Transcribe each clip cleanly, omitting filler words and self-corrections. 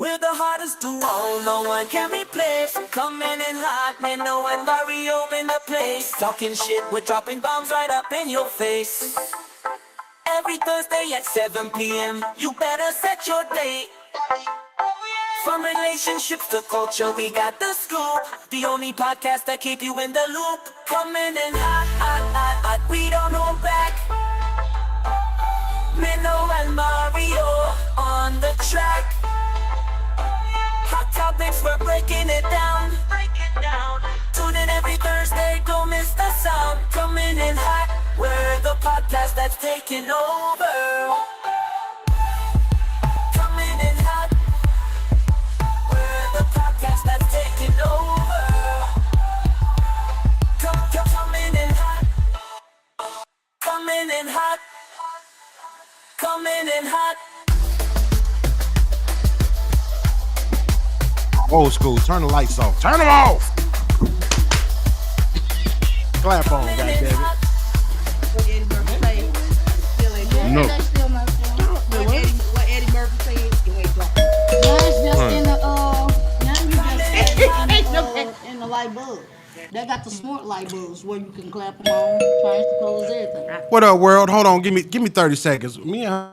We're the hardest to all, no one can replace. Coming in hot, man, no one Mario in the place. Talking shit, we're dropping bombs right up in your face. Every Thursday at 7 p.m., you better set your date. From relationships to culture, we got the scoop. The only podcast that keep you in the loop. Coming in hot, hot, hot, hot, we don't hold back. Minnow and Mario on the track. Hot topics, we're breaking it down. Tune in every Thursday, don't miss the sound. Coming in hot, we're the podcast that's taking over. Coming in hot, we're the podcast that's taking over. Coming in hot, coming in hot, coming in hot. Old school, turn the lights off. Turn them off! Clap on, goddammit. No. What Eddie Murphy said, you ain't drunk. Now it's just in the in the light bulb. They got the smart light bulbs where you can clap them on, change the colors, everything. What up, world? Hold on, give me 30 seconds. Me and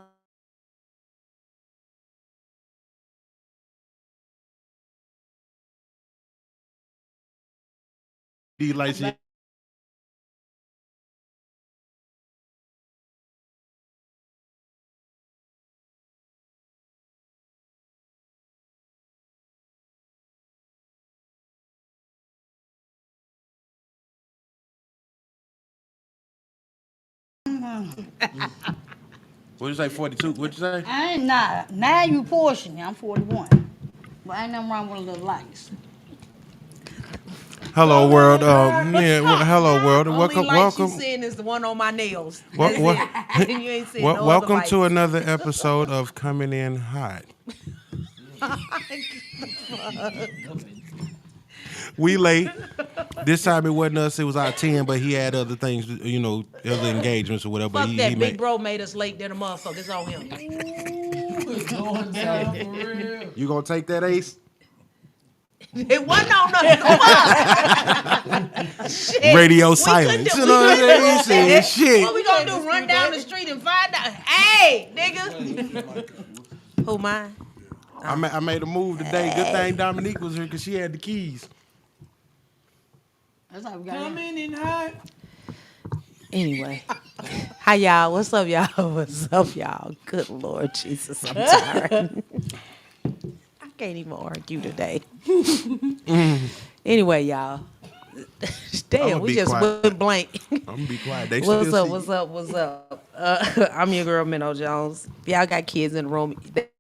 these lights here. What'd you say, 42? What'd you say? I ain't not. Now you portion. I'm 41. But ain't nothing wrong with the lights. Hello, world. Hello, world. Only light Welcome. you seeing is the one on my nails. Wel- That's wel- it. You ain't seeing no other Welcome to lights. another episode of Coming In Hot. We late. This time it wasn't us. It was our 10, but he had other things, other engagements or whatever. Fuck he that he big made. bro made us late than a motherfucker. It's on him. You gonna take that, Ace? It wasn't on us. Shit. Radio We silence. couldn't- You know what we I'm couldn't saying? do that. Shit. What we gonna do? Run down the street and find out? Hey, nigga. Who mine? I made a move today. Good thing Dominique was here because she had the keys. That's how we got it. Coming in hot. Anyway, hi y'all. What's up, y'all? What's up, y'all? Good Lord Jesus, I'm tired. I can't even argue today. Anyway, y'all. Damn, I'ma we be just quiet. went blank. I'm gonna be quiet. They What's still up? see What's you. up? What's up? I'm your girl, Minnow Jones. If y'all got kids in the room,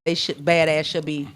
they should badass should be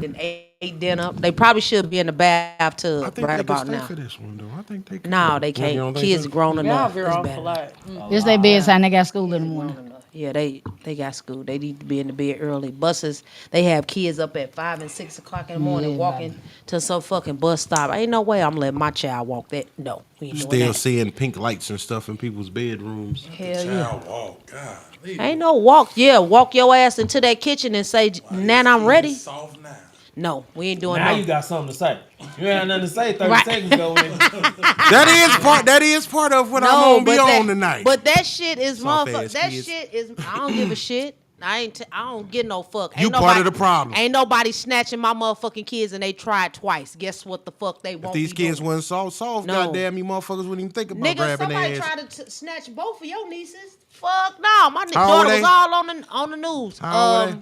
in ate dinner. They probably should be in the bathtub I think right they about can stay now. for this one though. I think they can. No, they You don't can't. think Kids so? grown Y'all enough. veer It's off better. a lot. It's their bedtime. They got school in the morning. Yeah, they got school. They need to be in the bed early. Buses, they have kids up at 5 and 6 o'clock in the morning walking to some fucking bus stop. Ain't no way I'm letting my child walk that. No, we ain't doing Still that. seeing pink lights and stuff in people's bedrooms. Hell yeah. Walk, God. Ain't no walk. Yeah, walk your ass into that kitchen and say, "Nan, I'm ready." Soft now. No, we ain't doing Now no. you got something to say. You ain't had nothing to say 30 Right. seconds ago. That is part of what I'm gonna be on tonight. But that shit is Soft motherfucker. ass That kids. shit is. I don't give a shit. I don't get no fuck. You Ain't part of the problem. Ain't nobody snatching my motherfucking kids and they tried twice. Guess what the fuck they If won't these be kids doing? wasn't soft, No. goddamn, you motherfuckers wouldn't even think about Nigga, grabbing somebody their ass. tried to snatch both of your nieces. Fuck no, my How old daughter they? was all on the news. How old they?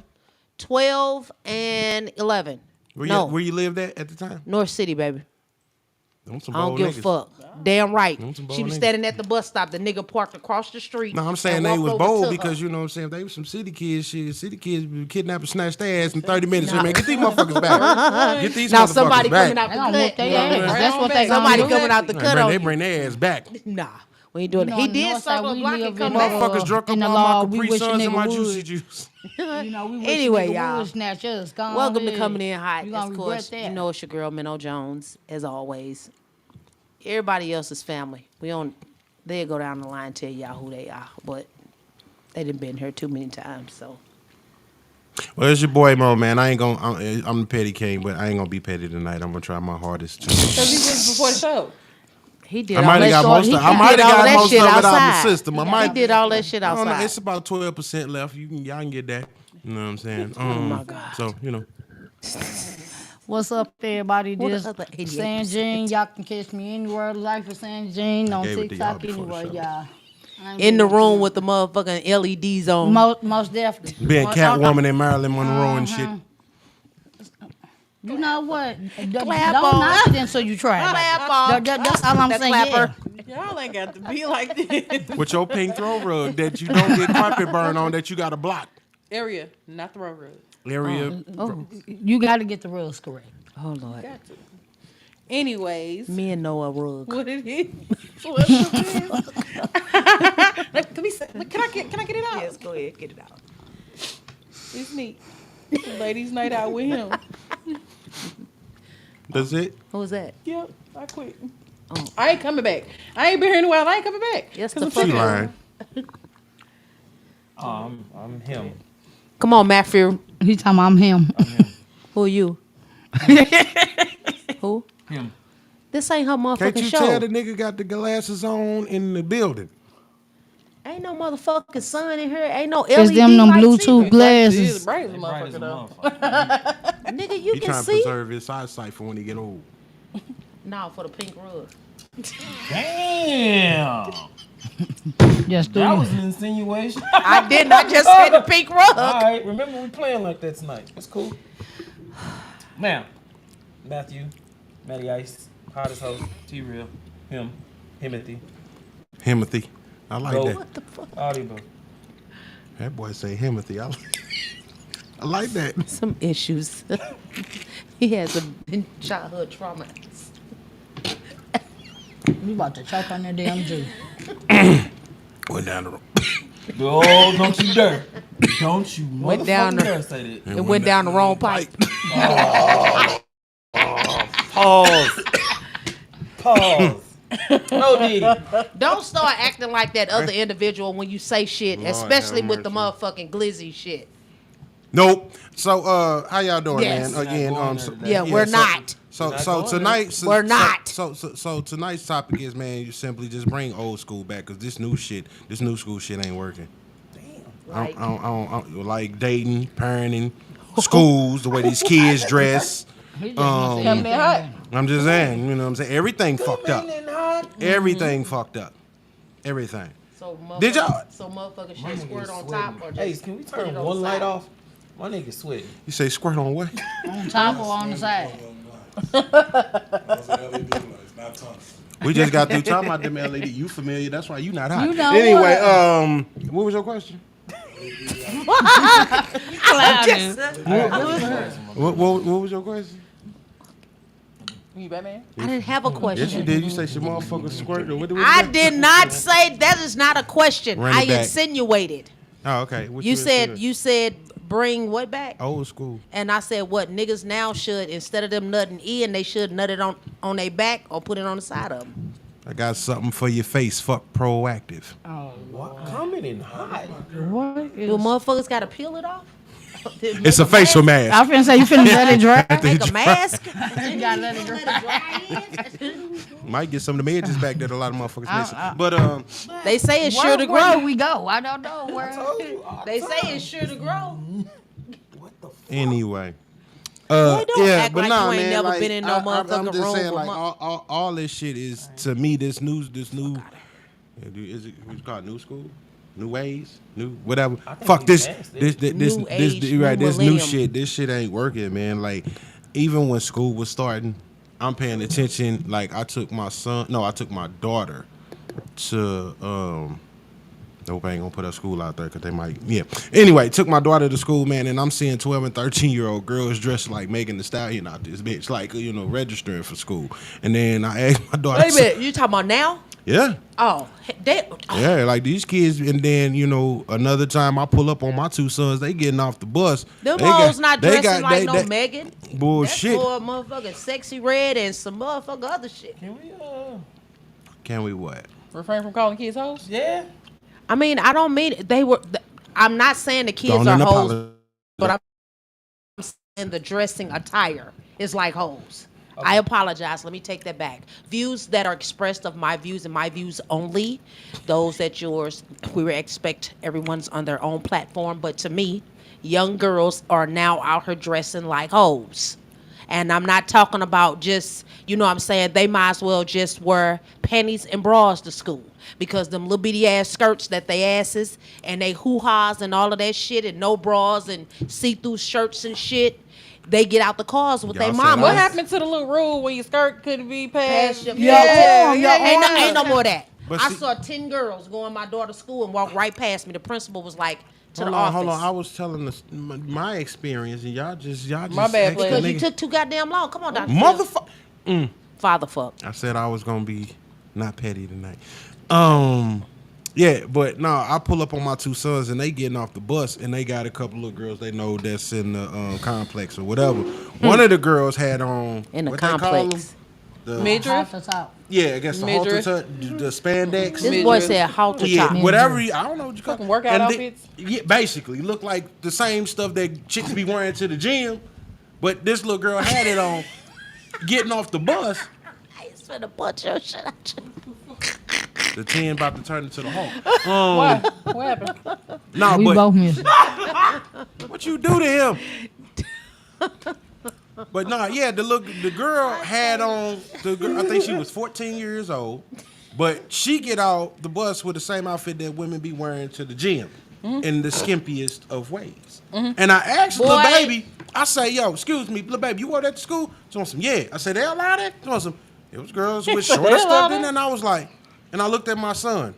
12 and 11. Where you lived at the time? North City, baby. Them some I don't bold give niggas. a fuck. Damn right. Them some She bold was niggas. standing at the bus stop. The nigga parked across the street. No, I'm saying and they walked was over to bold her. because, you know what I'm saying, if they was some city kids, shit, city kids would kidnap and snatch their ass in 30 minutes. Man, get these motherfuckers back. Get these Now motherfuckers somebody back. coming out They the gonna whoop cut. their ass. That's what they Somebody gonna do. coming out the Man, cut bro, on they you. bring their ass back. Nah, we ain't doing it. You know, He on the did north side, circle a we block live and in come the back. Motherfuckers drunk up in the all law, my we Capri wish a Suns and nigga my would. Juicy Juice. You know, we wish Anyway, nigga y'all. would snatch us. Go Welcome to ahead. Coming In Hot. You Of gonna course, regret you that. know it's your girl Minnow Jones, as always. Everybody else's family. They'll go down the line and tell y'all who they are, but they done been here too many times, so. Well, it's your boy Mo, man. I ain't gonna. I'm the petty king, but I ain't gonna be petty tonight. I'm gonna try my hardest. Because he was before the show. He did I all might that have got short. most. He Of, I might did have all got that most shit of it out of the outside. system. He did all that shit I don't know. outside. It's about 12% left. Y'all can get that. You know what I'm saying? Oh my God. So What's up, everybody? What This the other 88%? San Jean. Y'all can catch me anywhere. Life of San Jean on gave it to y'all TikTok before the anywhere, show. y'all. I ain't In the been up room to with the motherfucking LEDs on. most definitely. being Catwoman and Marilyn Monroe and shit. You know what? Don't Clap on. knock it until you try it. Clap on. That's all I'm The saying. clapper. Y'all ain't got to be like this. With your pink throw rug that you don't get carpet burn on that you got to block. Area, not the road. Area. Oh, You got to get the rules correct. oh Lord. Got to. Anyways, Men know a rug. what it is? What it is? Let me say, can I get it out? Yes, go ahead, get it out. It's me. Ladies' night out with him. That's it? Who was that? Yep, I quit. Oh. I ain't coming back. I ain't been here in a while. I ain't coming back. Yes, 'Cause the I'm fuck She sick of it. lying. I'm him. Come on, Matthew. He talking about I'm him. Who are you? Who? Him. This ain't her Can't motherfucking you show. tell the nigga got the glasses on in the building? Ain't no motherfucking sun in here. Ain't no LED It's them lights Bluetooth either. glasses. He's bright as a They bright as a motherfucker, though. motherfucker. Nigga, you He can trying to see. preserve his eyesight for when he get old. No, for the pink rug. Damn. Just do That it. was an insinuation. I didn't. I just said the pink rug. All right, remember we playing like that tonight. That's cool. Now, Matthew, Matty Ice, hottest host, T-Real, him, Himothy, Himothy. I like Go. that. What the fuck? Audible. That boy say Himothy. I like that. Some issues. He has a childhood trauma. You about to choke on that damn G. Went down the road. Oh, don't you dare. Don't you Went down motherfucking the- dare say that. It went down the wrong pipe. Pause. Pause. No need. Don't start acting like that other individual when you say shit, Lord especially have with the mercy. motherfucking glizzy shit. Nope. So, how y'all doing, Yes. man? Again, Not going so, there today. Yeah, we're so- not. So, We're so not going tonight, so, We're not. So tonight's topic is, man, you simply just bring old school back because this new school shit ain't working. Like, I don't like dating, parenting, schools, the way these kids dress. Cummin In Hot. I'm just saying, you know what I'm saying? Everything fucked up. Cummin In Hot. Everything fucked up. Everything. so Did y'all- So motherfucking My shit nigga squirt on sweating. top or just Hey, can we put it turn on one the light side? off? My nigga sweating. You say squirt on what? On top or on the side? We just got through talking about them LED. You familiar? That's why you not hot. You know anyway, what was your question? Clouding. What was your question? You Batman? I didn't have a question. Yes, you did. You say she motherfucker squirt. Or what I did not say that is not a question. Run it I back. insinuated. Oh, okay. What You said insinuate? you said bring what back? Old school. And I said what niggas now should, instead of them nutting in, they should nut it on their back or put it on the side of them. I got something for your face. Fuck proactive. What? Cummin In Hot. What Do is... motherfuckers got to peel it off? It's a facial mask. I was finna say, you finna let it dry? Make a mask? You gotta let it dry. Might get some of the edges back that a lot of motherfuckers missing. But They say it's sure to Where do grow. we go? I don't know where. They say it's sure to grow. anyway. Boy, don't Yeah, act but like nah, you ain't man. never Like, been in no I'm motherfucking just room saying, with like, all this shit is to me this new. Is it what's it called? New school, new ways, new whatever. think Fuck we this. passed it. This New age, new right. This new millennium. shit. This shit ain't working, man. Like, even when school was starting, I'm paying attention. Like, I took my daughter to Nope, I ain't gonna put her school out there because they might. Yeah. Anyway, took my daughter to school, man, and I'm seeing 12 and 13-year-old girls dressed like Megan Thee Stallion out this bitch, like, you know, registering for school. And then I asked my daughter. Wait a minute, you talking about now? Yeah. Oh, Yeah, like these kids, and then, you know, another time I pull up on my two sons, they getting off the bus. them they hoes not they dressing like no they- Megan. Bullshit. That's more motherfucking sexy red and some motherfucking other shit. Can we what? Refrain from calling kids hoes? Yeah. I mean, I don't mean they were. I'm not saying the kids Don't are even hoes, apologize. but I'm the dressing attire is like hoes. I apologize. Let me take that back. Views that are expressed of my views and my views only, those that yours, we would expect everyone's on their own platform. But to me, young girls are now out here dressing like hoes. And I'm not talking about just, you know what I'm saying, they might as well just wear panties and bras to school. Because them little bitty ass skirts that they asses and they hoo-has and all of that shit and no bras and see-through shirts and shit, they get out the cars with their Y'all said mama. What happened to the little rule where your skirt couldn't be past? Your Yeah, arm, yeah, Ain't no more of that. But I see- saw 10 girls go in my daughter's school and walk right past me. The principal was like, to the Hold office. on. I was telling my experience, and y'all just My bad, extra Because you nigga- took too goddamn long. Come on, Dr. Phil. motherfucker. Father fuck. I said I was gonna be not petty tonight. Yeah, but no, I pull up on my two sons and they getting off the bus and they got a couple of girls they know that's in the complex or whatever. One of the girls had on In the what they call complex. them? The Midriff? Off the top. yeah, I guess the halter Midriff. the spandex. This boy said halter Yeah, top. whatever. I don't know what you call Fucking workout and outfits? Yeah, basically look like the same stuff that chicks be wearing to the gym, but this little girl had it on, getting off the bus. I just finna punch your shit out you. The 10 about to turn into the Hulk. What? What happened? No, We but both missed. what you do to him? But no, yeah, the girl had on I think she was 14 years old, but she get out the bus with the same outfit that women be wearing to the gym in the skimpiest of ways. And I asked little Boy. baby, I say, yo, excuse me, little baby, you wore that to school? She wants some, yeah. I said, they allowed that? She wants some, it was girls with shorter They stuff allowed in it? there. And I was like, and I looked at my son.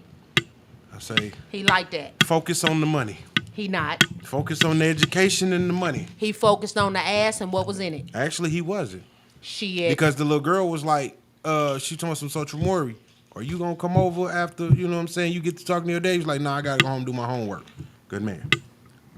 I say, He like that. focus on the money. He not. Focus on the education and the money. He focused on the ass and what was in it. Actually, he wasn't. Shit. Because the little girl was like, she told me some social Maury, are you gonna come over after, you know what I'm saying, you get to talking to your dad? He's like, nah, I gotta go home and do my homework. Good man.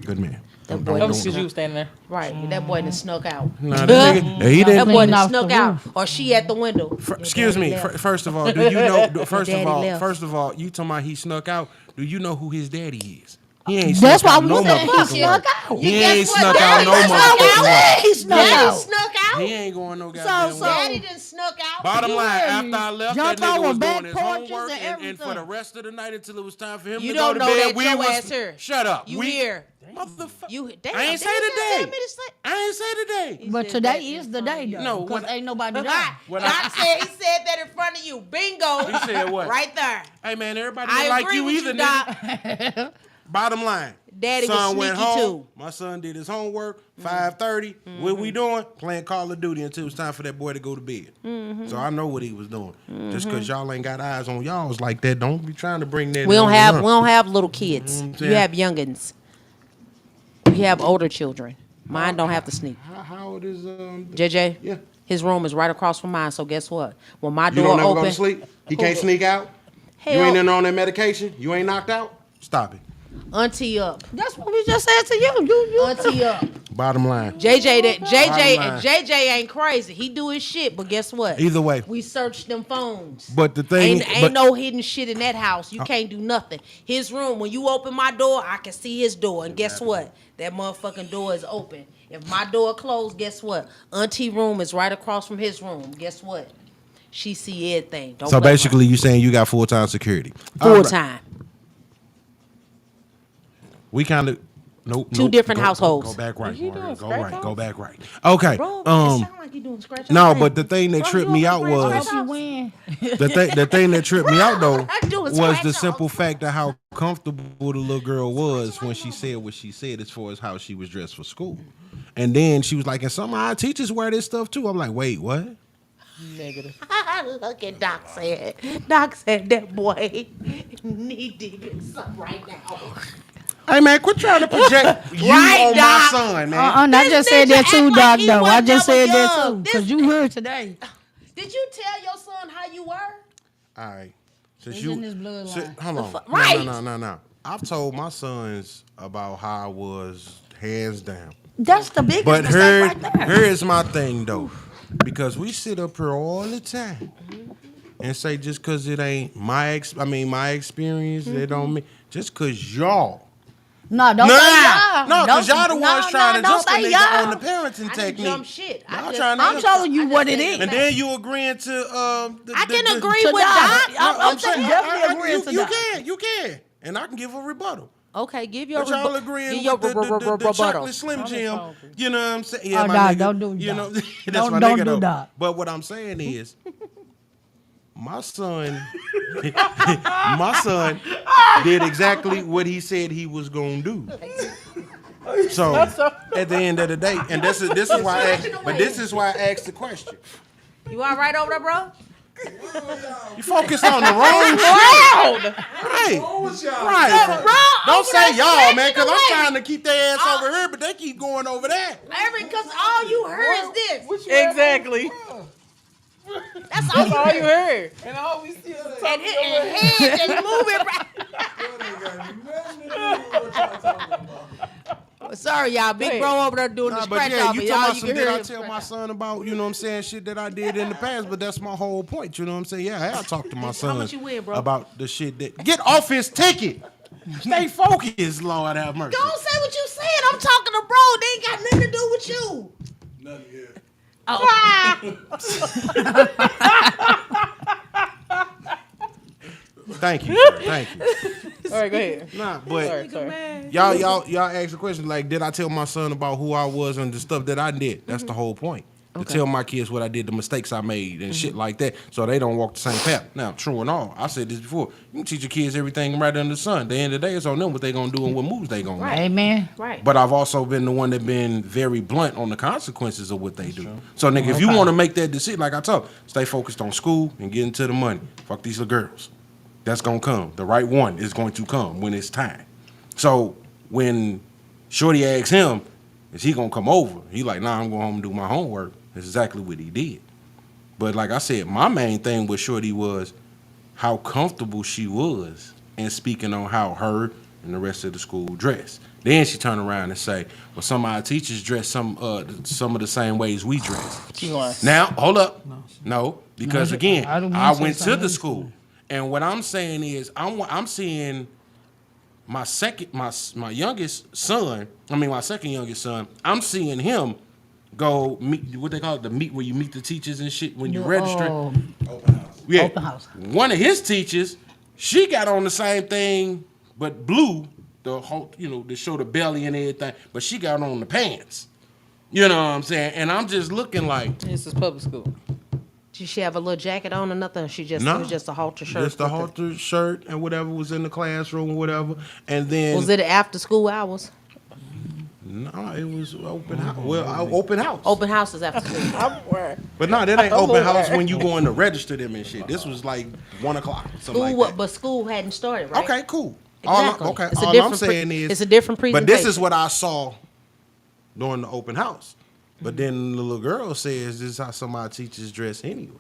Good man. That boy That was because you was standing there. Right. That boy done snuck out. Nah, that nigga, he That didn't. boy Clean done off snuck the out. Or she at the window. Excuse me. Your daddy left. First of all, do you know? daddy left. First of all, you talking about he snuck out? Do you know who his daddy is? He ain't That's snuck why out we no said he motherfucking snuck way. out. He Guess ain't what? snuck out Daddy no snuck motherfucking way. He snuck Daddy out. snuck out. He ain't going no goddamn way. Daddy done snuck out. Bottom line, Yeah, after I left, jumped that nigga over was back doing his porches homework, and and for everything. the rest of the night until it was time for him You to don't go to know bed, that we your was ass here. shut up. You we, here. motherfucker. You damn, I ain't say didn't you tell the me day. to say? I ain't say the day. But said today that is in the front day of you. though. No, Because what- ain't nobody there. What Doc said he said that in front of you. Bingo. He said what? Right there. Hey man, everybody I don't like agree you with either, you, nigga. Doc. Bottom line. Daddy was son went sneaky, home. too. My son did his homework. 5:30. What we doing? Playing Call of Duty until it was time for that boy to go to bed. So I know what he was doing. Just because y'all ain't got eyes on y'all's like that, don't be trying to bring that. We don't on have her. we don't have little kids. I'm You saying? have youngins. You have older children. Mine don't have to sneak. How old is JJ, Yeah. his room is right across from mine. So guess what? When my You door don't never open, go to sleep? He can't sneak out? Hell, You ain't in on that medication? You ain't knocked out? Stop it. auntie up, That's what we just said to you. You auntie up. Bottom line. JJ Bottom line. JJ ain't crazy. He do his shit, but guess what? Either way. We searched them phones. But the thing Ain't no hidden shit in that house. You can't do nothing. His room, when you open my door, I can see his door. And guess what? That motherfucking door is open. If my door closed, guess what? Auntie room is right across from his room. Guess what? She see everything. Don't So blame her. basically, you saying you got full-time security. Full All right. time. We kind of Two different go, households. Go back right. Is he Mario. doing Go scratch right. offs? Go back right. Okay. Bro, it sound like you doing scratch No, offs. but the thing that Bro, tripped you me on out scratch was offs? you win. the thing that tripped me out though I do a was scratch the off. simple fact of how comfortable the little girl was when she said what she said as far as how she was dressed for school. And then she was like, and some of our teachers wear this stuff too. I'm like, wait, what? Negative. Look at Doc said. Doc said that boy knee deep in something right now. Hey man, quit trying to project you Right, on my Doc. son, man. I just said that nigga too, act Doc, like he though. I wasn't just never said that young. too. This Because you heard today. Did you tell your son how you were? All right. Since It's you, in his bloodline. hold on. Right. No. I've told my sons about how I was hands down. That's the biggest But mistake right there. here is my thing though, because we sit up here all the time and say just because it ain't my experience, it don't mean just because y'all No, don't say y'all. No, because y'all the No, ones trying to don't jump the say nigga y'all. on the parenting I didn't technique. jump shit. Y'all trying to I'm telling you what it is. And then you agreeing to I can agree To with Doc. Doc. I'm saying definitely agreeing to you Doc. you can, and I can give a rebuttal. Okay, give your But y'all agreeing give with your the rebuttal. chocolate Slim Jim. You know what I'm saying? Yeah, Oh, my nah, nigga. don't do You that. know, that's Don't- my don't nigga do though. that. But what I'm saying is, my son, my son did exactly what he said he was gonna do. So at the end of the day, and this is why I asked, but this is why I asked the question. You all right over there, bro? You focused on the wrong shit. Right. Right. Don't say y'all, man, because I'm trying to keep their ass over here, but they keep going over there. Because all you heard is this. Exactly. That's all you All you heard. And all we see is the top And of your his head. head just moving. Sorry, y'all. Big bro over there doing the Nah, but scratch yeah, off. you and talking y'all, about you some can did hear I him tell scratch my off. son about, you know what I'm saying, shit that I did in the past, but that's my whole point, you know what I'm saying? Yeah, I talked to my son much you win, bro? about the shit that, get off his ticket. Stay focused, Lord have mercy. Don't say what you said. I'm talking to bro. They ain't got nothing to do with you. Nothing here. Thank you, sir. Thank you. All right, go ahead. Nah, but Sorry. y'all asked the question like, did I tell my son about who I was and the stuff that I did? That's the whole point. To tell my kids what I did, the mistakes I made, and shit like that, so they don't walk the same path. Now, true and all, I said this before. You can teach your kids everything right under the sun. At the end of the day, it's on them what they gonna do and what moves they gonna make. Amen. Right. But I've also been the one that been very blunt on the consequences of what they do. So, nigga, if you want to make that decision, like I told, stay focused on school and get into the money. Fuck these little girls. That's gonna come. The right one is going to come when it's time. So when Shorty asks him, is he gonna come over? He like, nah, I'm going home and do my homework. That's exactly what he did. But like I said, my main thing with Shorty was how comfortable she was in speaking on how her and the rest of the school dressed. Then she turned around and say, well, some of our teachers dress some of the same ways we dress. Now, hold up. No, because again, I went to the school. And what I'm saying is, I'm seeing my second youngest son. I mean, my second youngest son. I'm seeing him go meet what they call it, the meet where you meet the teachers and shit when you register. Open house. Yeah, Open house. one of his teachers, she got on the same thing but blue, the whole, to show the belly and everything. But she got on the pants. You know what I'm saying? And I'm just looking like, This is public school. Did she have a little jacket on or nothing? It was just a halter shirt. just the halter shirt and whatever was in the classroom or whatever. And then Was it after school hours? No, it was open house. Well, open house. Open houses after school. I'm worried. But no, that ain't open house when you going to register them and shit. This was like 1 o'clock, something like that. But school hadn't started, right? Okay, cool. Exactly. All It's a I'm different saying is it's a different But this is presentation. what I saw during the open house. But then the little girl says this is how some of our teachers dress anyway.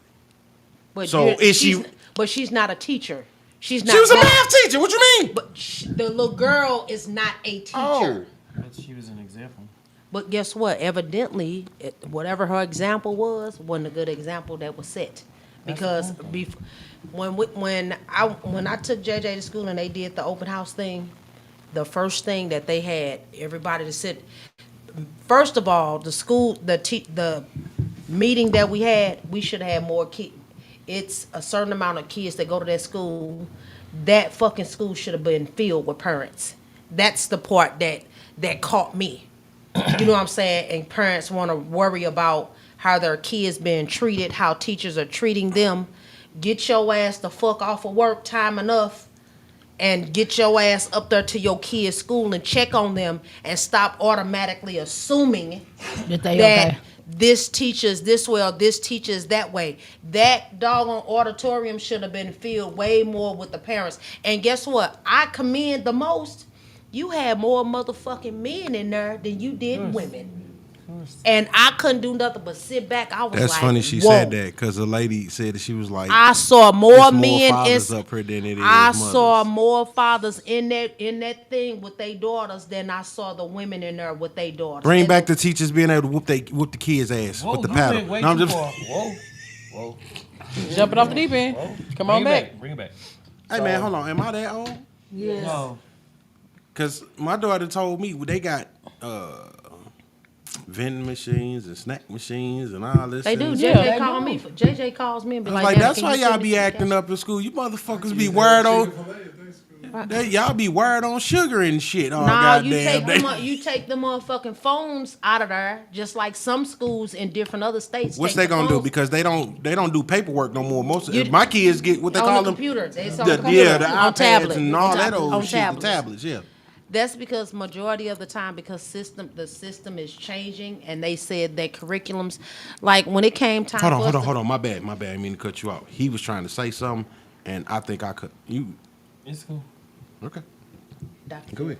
But So is she? But she's not a teacher. She's not. She was a that- math teacher. What you mean? But the little girl is not a teacher. Oh. But she was an example. But guess what? Evidently, whatever her example wasn't a good example that was set. Because when I took JJ to school and they did the open house thing, the first thing that they had everybody to sit. First of all, the meeting that we had, we should have more kids. It's a certain amount of kids that go to that school. That fucking school should have been filled with parents. That's the part that caught me. You know what I'm saying? And parents want to worry about how their kids being treated, how teachers are treating them. Get your ass the fuck off of work time enough and get your ass up there to your kids' school and check on them and stop automatically assuming That they that okay. this teaches this way or this teaches that way. That doggone auditorium should have been filled way more with the parents. And guess what? I commend the most. You had more motherfucking men in there than you did women. And I couldn't do nothing but sit back. I was That's like, funny she whoa. said that because the lady said that she was like, I saw more "There's men. fathers up here than it is I mothers." saw more fathers in that thing with their daughters than I saw the women in there with their daughters. Bring And back the teachers being able to whoop the kids' ass Whoa, with the you paddle. went way No, I'm too just- far. Whoa. Whoa. Jumping off the deep end. Come on Bring it back. Bring it back. Hey man, hold on. Am I that old? Yes. No. Cause my daughter told me they got vending machines and snack machines and all this. They do. and JJ call me. JJ calls me and be I was like, like, "Nana, that's can why you y'all send me be some acting cash?" up in school. You motherfuckers be wired on. Y'all be wired on sugar and shit. Oh, Nah, you goddamn. take the motherfucking phones out of there, just like some schools in different other states. What's take they the gonna do? phones Because they don't do paperwork no more. Most You- my kids get what they on call the them. computer. It's The, on the computer. yeah, the on iPads tablet. and all that on old shit. The tablets. tablets, yeah. That's because majority of the time, because the system is changing, and they said that curriculums, like when it came time. Hold on. My bad. I didn't mean to cut you out. He was trying to say something, and I think I could. You It's cool. okay? Go ahead.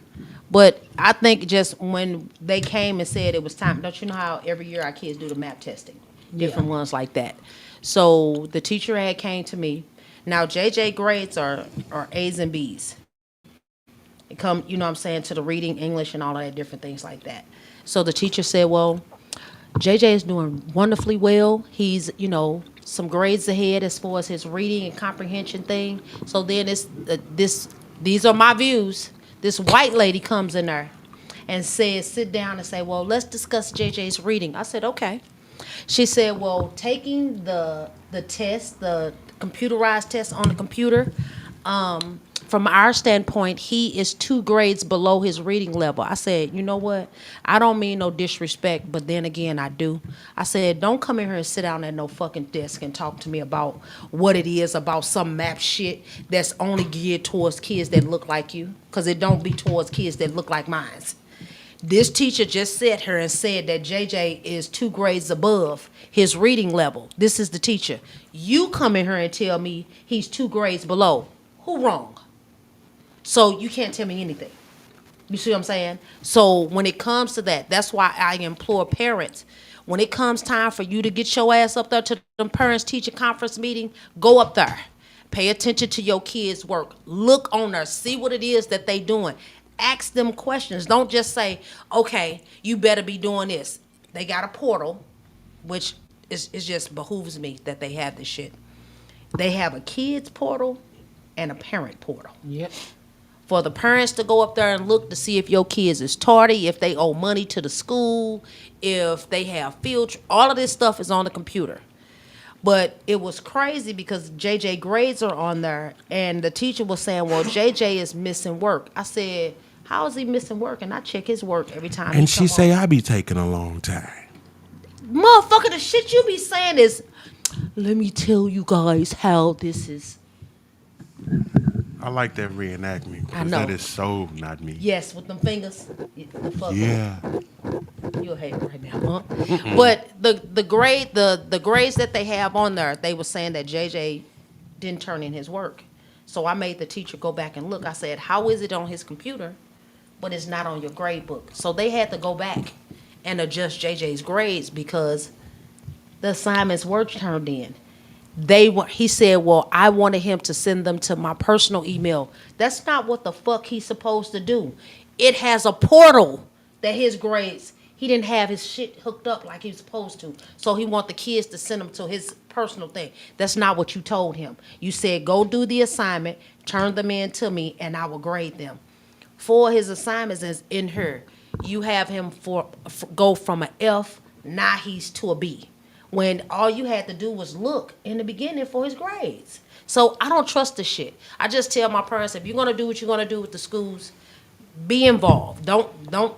But I think just when they came and said it was time, don't you know how every year our kids do the map testing, different ones like that. So the teacher had came to me. Now JJ grades are A's and B's. It come, you know what I'm saying, to the reading, English, and all of that different things like that. So the teacher said, well, JJ is doing wonderfully well. He's, some grades ahead as far as his reading and comprehension thing. So then these are my views. This white lady comes in there and says, sit down and say, well, let's discuss JJ's reading. I said, okay. She said, well, taking the test, the computerized test on the computer, from our standpoint, he is 2 grades below his reading level. I said, you know what? I don't mean no disrespect, but then again, I do. I said, don't come in here and sit down at no fucking desk and talk to me about what it is about some map shit that's only geared towards kids that look like you, because it don't be towards kids that look like mine. This teacher just sat here and said that JJ is 2 grades above his reading level. This is the teacher. You come in here and tell me he's 2 grades below. Who wrong? So you can't tell me anything. You see what I'm saying? So when it comes to that, that's why I implore parents, when it comes time for you to get your ass up there to the parents-teacher conference meeting, go up there. Pay attention to your kids' work. Look on there. See what it is that they doing. Ask them questions. Don't just say, okay, you better be doing this. They got a portal, which is just behooves me that they have this shit. They have a kids portal and a parent portal. Yep. For the parents to go up there and look to see if your kids is tardy, if they owe money to the school, if they have all of this stuff is on the computer. But it was crazy because JJ grades are on there, and the teacher was saying, well, JJ is missing work. I said, how is he missing work? And I check his work every time. And she say I be taking a long time. Motherfucker, the shit you be saying is, let me tell you guys how this is. I like that reenactment I because know. that is so not me. Yes, with them fingers. The fuck. Yeah. You a hater right now, huh? But the grades that they have on there, they were saying that JJ didn't turn in his work. So I made the teacher go back and look. I said, how is it on his computer, but it's not on your grade book? So they had to go back and adjust JJ's grades because the assignments were turned in. He said, well, I wanted him to send them to my personal email. That's not what the fuck he's supposed to do. It has a portal that his grades, he didn't have his shit hooked up like he was supposed to. So he want the kids to send them to his personal thing. That's not what you told him. You said, go do the assignment, turn them in to me, and I will grade them. For his assignments is in here. You have him go from an F, now he's to a B. When all you had to do was look in the beginning for his grades. So I don't trust this shit. I just tell my parents, if you're gonna do what you're gonna do with the schools, be involved. Don't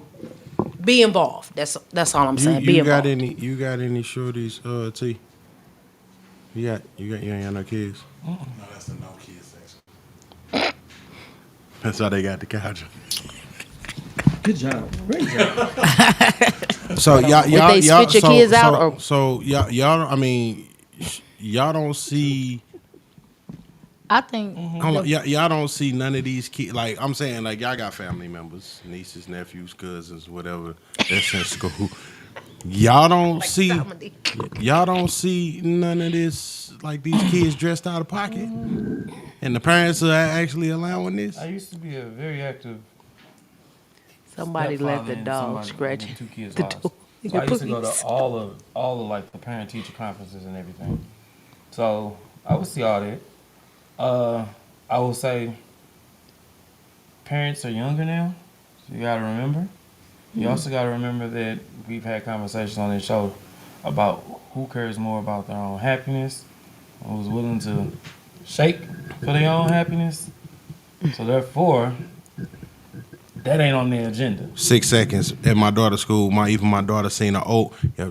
be involved. That's all I'm saying. Be involved. You got any shorties, T? You ain't got no kids. No, that's the no kids section. That's how they got the couch. Good job. Great job. So y'all they spit your kids out, or- So y'all, I mean, y'all don't see. I think Hold on, y'all don't see none of these kids. Like I'm saying, like y'all got family members, nieces, nephews, cousins, whatever that's in school. Y'all don't see. Y'all don't see none of this. Like these kids dressed out of pocket, and the parents are actually allowing this. I used to be a very active Somebody let stepfather the and dog somebody scratch when 2 kids the lost. door. So I used to go to all of like the parent teacher conferences and everything. So I would see all that. I will say parents are younger now, You gotta remember. You also gotta remember that we've had conversations on this show about who cares more about their own happiness, who's willing to shake for their own happiness. So therefore, that ain't on the agenda. 6 seconds at my daughter's school. My daughter seen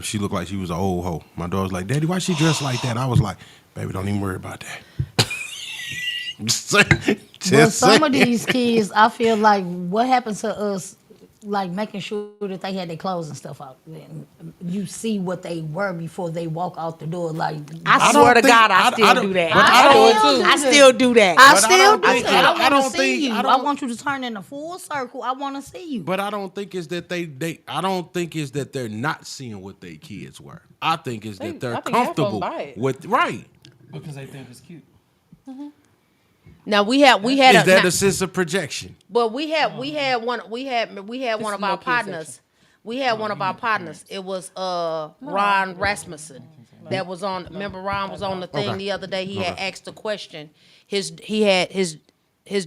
she looked like she was an old hoe. My daughter was like, "Daddy, why she dressed like that?" I was like, "Baby, don't even worry about that." But some of these kids, I feel like what happened to us, like making sure that they had their clothes and stuff out. And you see what they were before they walk out the door. Like I swear to God, I still do that. I still do that. I still do that. I I don't want to see think- you. I I don't- want you to turn in a full circle. I want to see you. But I don't think it's that I don't think it's that they're not seeing what their kids were. I think it's that they're I think half of them comfortable buy it. with right. Because they think it's cute. Now we had Is that now- a sense of projection? But we had one of our partners. We had one of our partners. It was Ron Rasmussen that was on. Remember, Ron was on the thing Okay. the other day. He had asked a question. His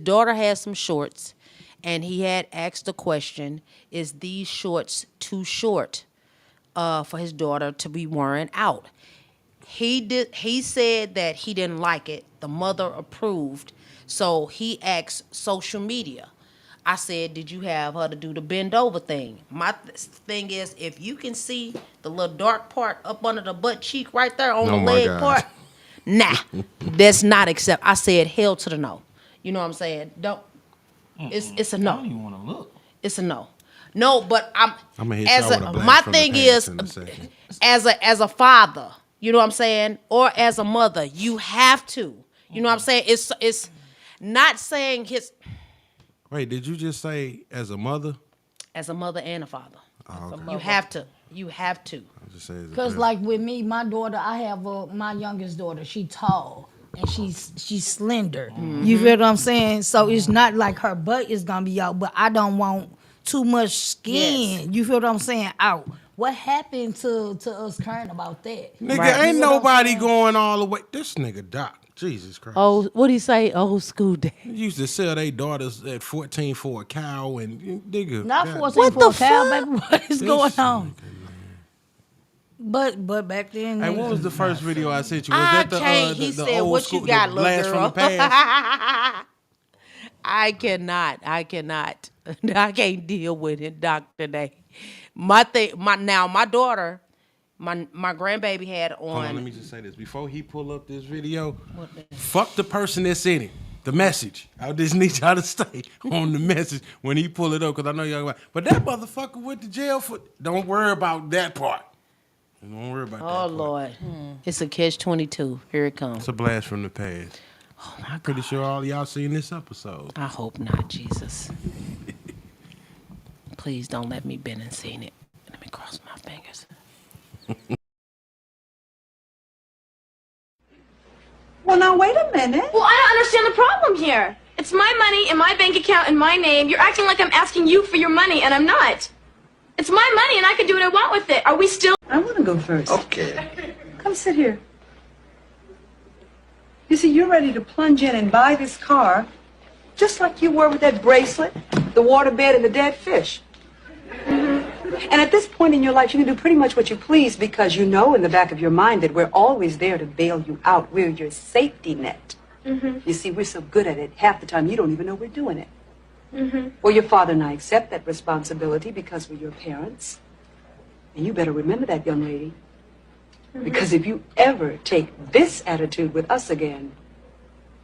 daughter had some shorts, and he had asked a question: is these shorts too short for his daughter to be wearing out? He said that he didn't like it. The mother approved. So he asked social media. I said, did you have her to do the bend over thing? My thing is, if you can see the little dark part up under the butt cheek right there on Oh the my leg God. part, nah, that's not accept. I said, hell to the no. You know what I'm saying? Don't. It's a I no. don't even want to look. It's a no. No, but I'm gonna hit as y'all with a blast my from the thing past is in a second. as a father, you know what I'm saying, or as a mother, you have to. You know what I'm saying? It's not saying his Wait, did you just say as a mother? as a mother and a father. Oh, okay. You have to. You have to. I just say as a Because parent. like with me, my daughter, I have my youngest daughter. She tall and she's slender. You feel what I'm saying? So it's not like her butt is gonna be out, but I don't want too much skin. Yes. You feel what I'm saying? Out. What happened to us caring about that? Nigga, Right. ain't You know what I'm nobody saying? going all the way. This nigga Doc, Jesus Christ. Oh, what do he say? Old school dad. He used to sell their daughters at 14 for a cow and nigga. Not God 14 What for the a cow, fuck? baby. What is This going nigga, on? man. But back then, Hey, what was the first video I sent you? Was I that the can't. He the said, old "What school, you got, the little blast girl?" from the past? I cannot. I can't deal with it, Doc, today. My daughter, my grandbaby had on. Hold on, let me just say this. Before he pull up this video, fuck the person that's in it. The message. I just need y'all to stay on the message when he pull it up, because I know y'all. But that motherfucker went to jail for. Don't worry about that part. Don't worry about that Oh part. Lord, it's a catch-22. Here it comes. It's a blast from the past. Oh my God. Pretty sure all y'all seen this episode. I hope not, Jesus. Please don't let me been and seen it. Let me cross my fingers. Well, now, wait a minute. Well, I don't understand the problem here. It's my money in my bank account in my name. You're acting like I'm asking you for your money, and I'm not. It's my money, and I can do what I want with it. Are we still... I want to go first. Okay. Come sit here. You see, you're ready to plunge in and buy this car just like you were with that bracelet, the waterbed, and the dead fish. And at this point in your life, you can do pretty much what you please because you know in the back of your mind that we're always there to bail you out. We're your safety net. You see, we're so good at it, half the time you don't even know we're doing it. Well, your father and I accept that responsibility because we're your parents. And you better remember that, young lady. Because if you ever take this attitude with us again,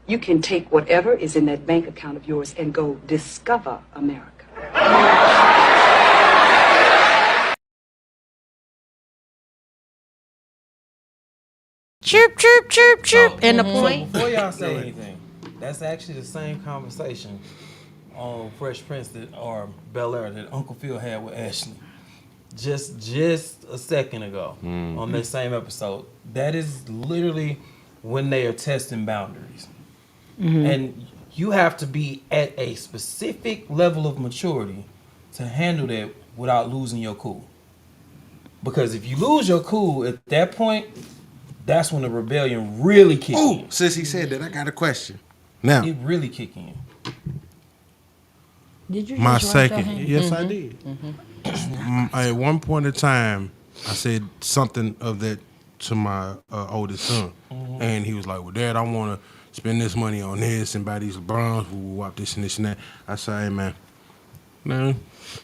you can take whatever is in that bank account of yours and go discover America. Chirp, chirp, chirp, chirp. And the So point. before y'all say anything, that's actually the same conversation on Fresh Prince or Bel Air that Uncle Phil had with Ashley. Just a second ago on that same episode. That is literally when they are testing boundaries. And you have to be at a specific level of maturity to handle that without losing your cool. Because if you lose your cool at that point, that's when the rebellion really kicks Oh, in. since he said that, I got a question. Now, It really kick in. Did you My just raise your second. hand? Yes, I did. At one point in time, I said something of that to my oldest son, and he was like, "Well, Dad, I want to spend this money on this and buy these LeBrons, wop this and this and that." I said, "Hey, man, no,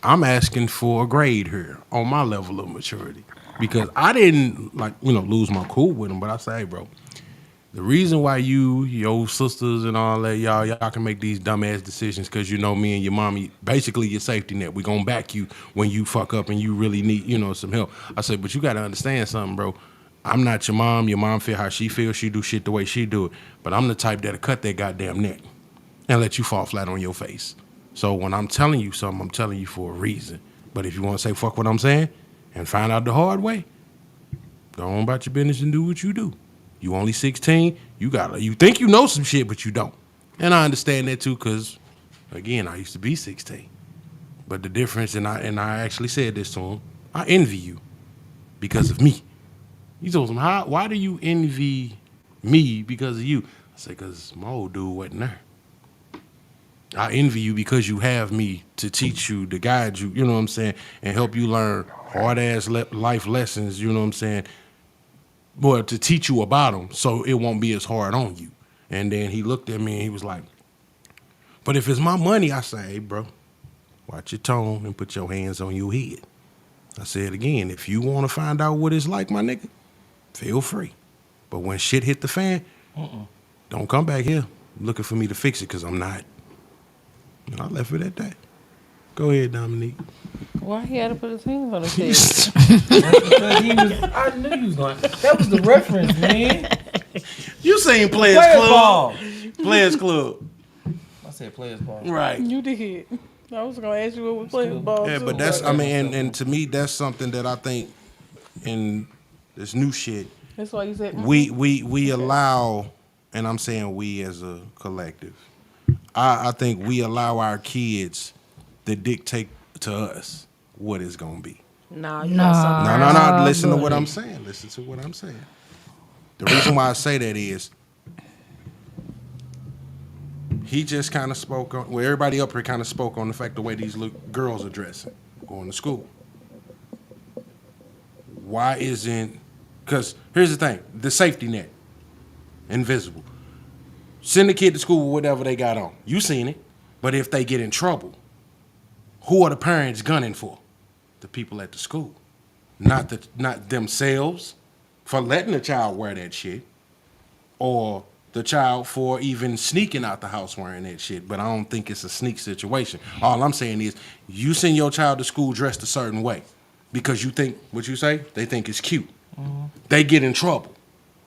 I'm asking for a grade here on my level of maturity because I didn't lose my cool with him, but I say, hey, bro." The reason why you, your sisters, and all that, y'all can make these dumbass decisions because you know me and your mommy, basically your safety net. We gonna back you when you fuck up and you really need, some help. I said, but you gotta understand something, bro. I'm not your mom. Your mom feel how she feels. She do shit the way she do it. But I'm the type that'll cut that goddamn neck and let you fall flat on your face. So when I'm telling you something, I'm telling you for a reason. But if you want to say fuck what I'm saying and find out the hard way, go on about your business and do what you do. You only 16. You think you know some shit, but you don't. And I understand that too, because again, I used to be 16. But the difference, and I actually said this to him, I envy you because of me. He told him, why do you envy me because of you? I said, because my old dude wasn't there. I envy you because you have me to teach you, to guide you, you know what I'm saying, and help you learn hard-ass life lessons, you know what I'm saying, well, to teach you about them so it won't be as hard on you. And then he looked at me and he was like, but if it's my money, I say, hey, bro, watch your tone and put your hands on your head. I said again, if you want to find out what it's like, my nigga, feel free. But when shit hit the fan, don't come back here looking for me to fix it because I'm not. And I left it at that. Go ahead, Dominique. Why he had to put his hands on his head? I knew he was going. That was the reference, man. You seen Players Club? Ball. Players Club. I said Players Ball. Right. You did. I was gonna ask you what was playing ball. Yeah, too. but that's, I mean, and to me, that's something that I think in this new shit, That's why you said we allow, and I'm saying we as a collective, I think we allow our kids to dictate to us what it's gonna be. No. No. Listen to what I'm saying. Listen to what I'm saying. The reason why I say that is he just kind of spoke on, well, everybody up here kind of spoke on the fact the way these girls are dressing, going to school. Why isn't, because here's the thing, the safety net, invisible. Send the kid to school with whatever they got on. You seen it. But if they get in trouble, who are the parents gunning for? The people at the school. Not themselves for letting the child wear that shit, or the child for even sneaking out the house wearing that shit. But I don't think it's a sneak situation. All I'm saying is you send your child to school dressed a certain way because you think, what you say? They think it's cute. They get in trouble.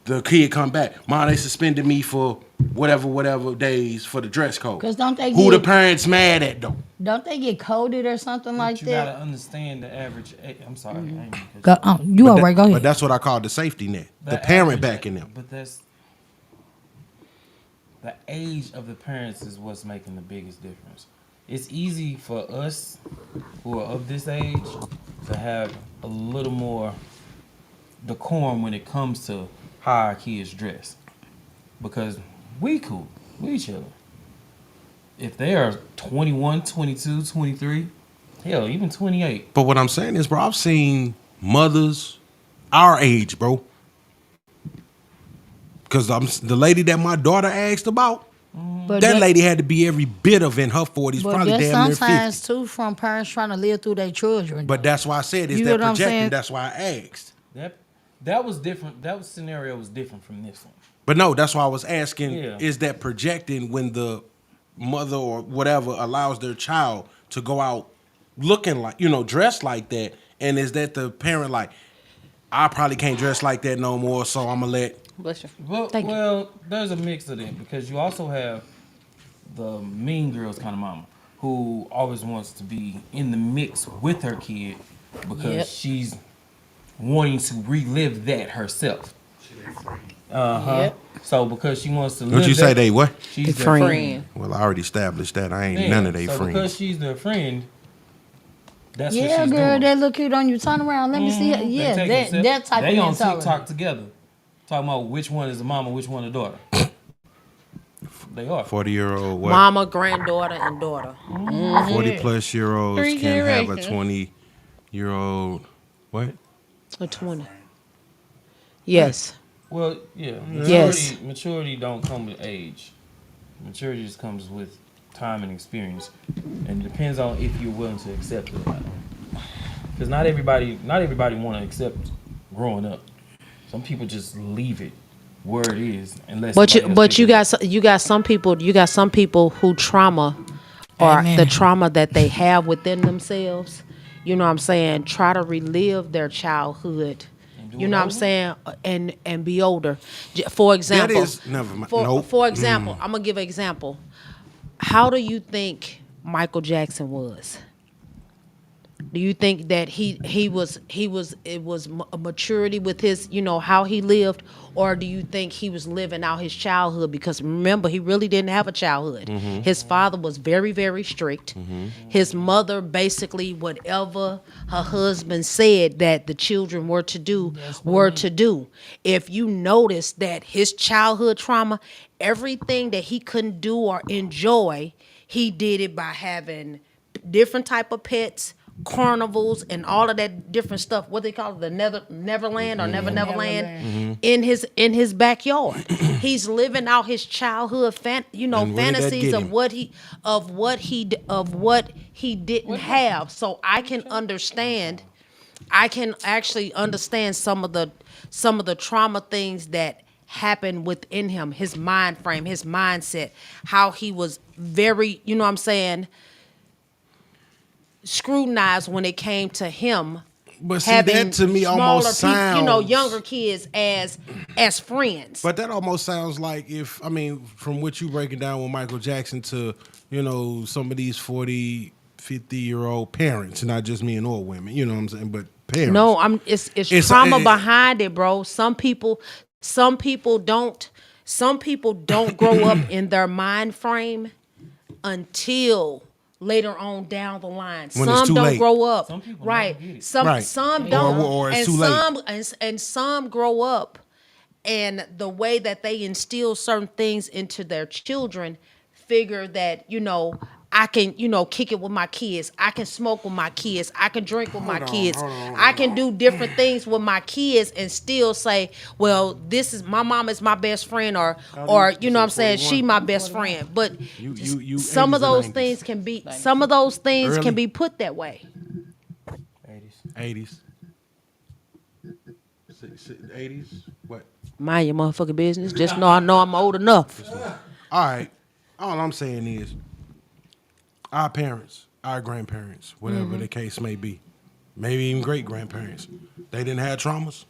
The kid come back. Mom, they suspended me for whatever days for the dress code. Because don't they Who the parents mad at though? Don't they get coded or something like You that? gotta understand the average. I'm sorry. I ain't mean to cut Go, you all right? Go But ahead. that's what I call the safety net. The average- parent backing them. But that's the age of the parents is what's making the biggest difference. It's easy for us who are of this age to have a little more decorum when it comes to how our kids dress, because we cool, we chill. If they are 21, 22, 23, hell, even 28. But what I'm saying is, bro, I've seen mothers our age, bro. Because the lady that my daughter asked about, But that lady had to be every bit of in her 40s, but probably that's damn near 50. sometimes too from parents trying to live through their children. But that's why I said it's You that know what I'm projecting. saying? That's why I asked. That was different. That scenario was different from this one. But no, that's why I was asking, Yeah. is that projecting when the mother or whatever allows their child to go out looking like, dressed like that? And is that the parent like, I probably can't dress like that no more, so I'm going to let... Bless you. Well, there's a mix of it because you also have the mean girls kind of mama who always wants to be in the mix with her kid because she's wanting to relive that herself. Yep. So because she wants to live What you say, they what? she's The their friend. Well, I already established that. I ain't Yeah, none of they so friends. because she's their friend, that's what yeah, she's girl, doing. that look cute on you. Turn around, let me see it. They Yeah, take that themselves- type they of on mentality. TikTok together, talking about which one is the mama, which one the daughter. They are. 40-year-old what? Mama, granddaughter, and daughter. 40-plus-year-olds 3 can have a generations. 20-year-old what? A 20. Yes. Well, yeah. Yes. Maturity don't come with age. Maturity just comes with time and experience, and it depends on if you're willing to accept it or not. Because not everybody want to accept growing up. Some people just leave it where it is unless. But somebody else you pick it up. you got some people who trauma or Amen. the trauma that they have within themselves. You know what I'm saying? Try to relive their childhood. do You it know what I'm over? saying? And be older. For example, is never mind. For, Nope. for example, I'm gonna give an example. How do you think Michael Jackson was? Do you think that it was a maturity with his, how he lived, or do you think he was living out his childhood? Because remember, he really didn't have a childhood. His father was very, very strict. His mother, basically, whatever her husband said that the children were to do, were to do. If you notice that his childhood trauma, everything that he couldn't do or enjoy, he did it by having different type of pets, carnivals, and all of that different stuff. What they call it, the Neverland or Neverland, in his backyard. He's living out his childhood And where did that fantasies get of him? what he didn't have. So I can understand. I can actually understand some of the trauma things that happened within him, his mind frame, his mindset, how he was very, you know what I'm saying, scrutinized when it came to him But see, having that to me smaller almost sounds, younger kids as friends. But that almost sounds like from what you breaking down with Michael Jackson to, some of these 40, 50-year-old parents, not just men or women, you know what I'm saying, but parents. No, it's trauma behind it, bro. Some people don't grow up in their mind frame until later on down the line. When it's Some too don't late. grow up. Some people Right. never get it. Some don't. Or it's and too late. some grow up, and the way that they instill certain things into their children, figure that, I can, kick it with my kids. I can smoke with my kids. I can drink with my kids. I can do different things with my kids and still say, well, this is my mom is my best friend, or you know what I'm saying, she my best friend. But You some of 80s and those 90s. things can be some of those things Early? can be put that way. 80s. 80s? What? Mind your motherfucking business. Just know I'm old enough. All right. All I'm saying is, our parents, our grandparents, whatever the case may be, maybe even great grandparents, they didn't have traumas.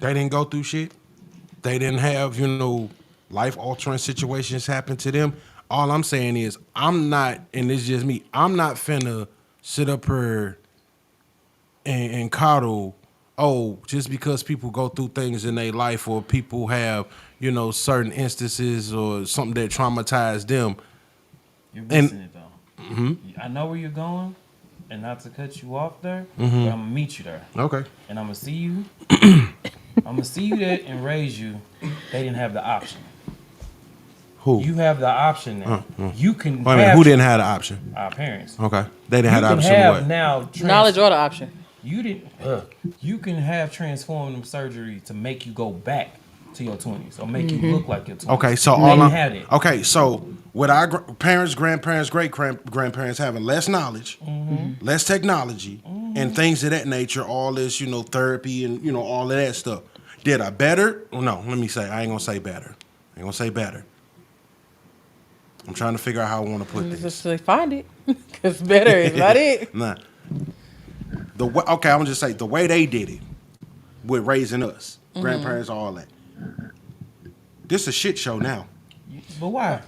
They didn't go through shit. They didn't have, life altering situations happen to them. All I'm saying is, I'm not, and it's just me, I'm not finna sit up here and coddle, just because people go through things in their life, or people have, certain instances or something that traumatized them. You're missing it though. I know where you're going, and not to cut you off there, but I'm gonna meet you there, Okay. and I'm gonna see you. I'm gonna see you there and raise you. They didn't have the option. Who? You have the option now. You can. Wait a minute, have who didn't have the option? Our parents. Okay. They didn't You have the can option have of what? now Knowledge or the option. You didn't. You can have transformative surgery to make you go back to your 20s or make you look like your 20s. Okay, so They all didn't I'm, have it. okay, so with our parents, grandparents, great grandparents having less knowledge, less technology, and things of that nature, all this, therapy and all of that stuff. Did I better? Well, no, let me say, I ain't gonna say better. I ain't gonna say better. I'm trying to figure out how I want to put this. Just say find it, cause better is not it. Nah. I'm gonna just say the way they did it with raising us, grandparents, all that. This a shit show now. But why?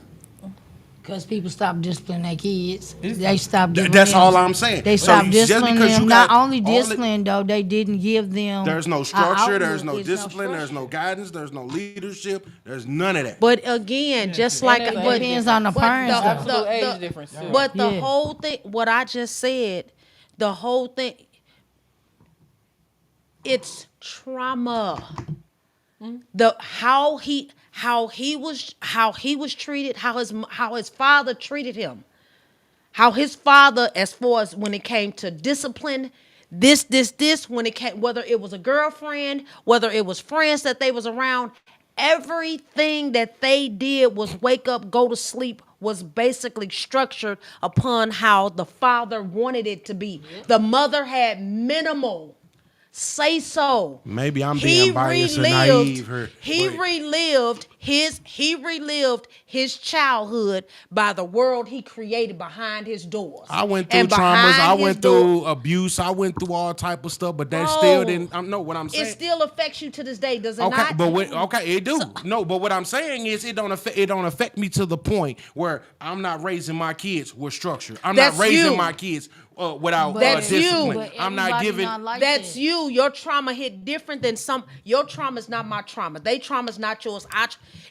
Because people stop disciplining their kids. This- They stop giving That's them, all I'm saying. They So stop just disciplining because you them. got Not only all the- discipline, though, they didn't give them. There's no a structure. There's no outlook. discipline. There's no guidance. There's no leadership. There's none of that. But again, just like there's but Depends on the parents, though. Absolute age difference, too. But the Yeah. whole thing, what I just said, the whole thing, it's trauma. how he was treated, how his father treated him, how his father, as far as when it came to discipline, this when it came, whether it was a girlfriend, whether it was friends that they was around, everything that they did was wake up, go to sleep, was basically structured upon how the father wanted it to be. The mother had minimal say so. Maybe I'm being biased and naive here. He relived his childhood by the world he created behind his doors. I went through And traumas. behind I his went through abuse. I went through all type of stuff, but that still didn't. I know what I'm saying. It still affects you to this day, does it Okay, not? but it do. No, but what I'm saying is it don't affect me to the point where I'm not raising my kids with structure. I'm That's not raising you. my kids without That's you. discipline. But I'm not everybody giving. not like That's that. you. Your trauma hit different than some. Your trauma is not my trauma. They trauma is not yours.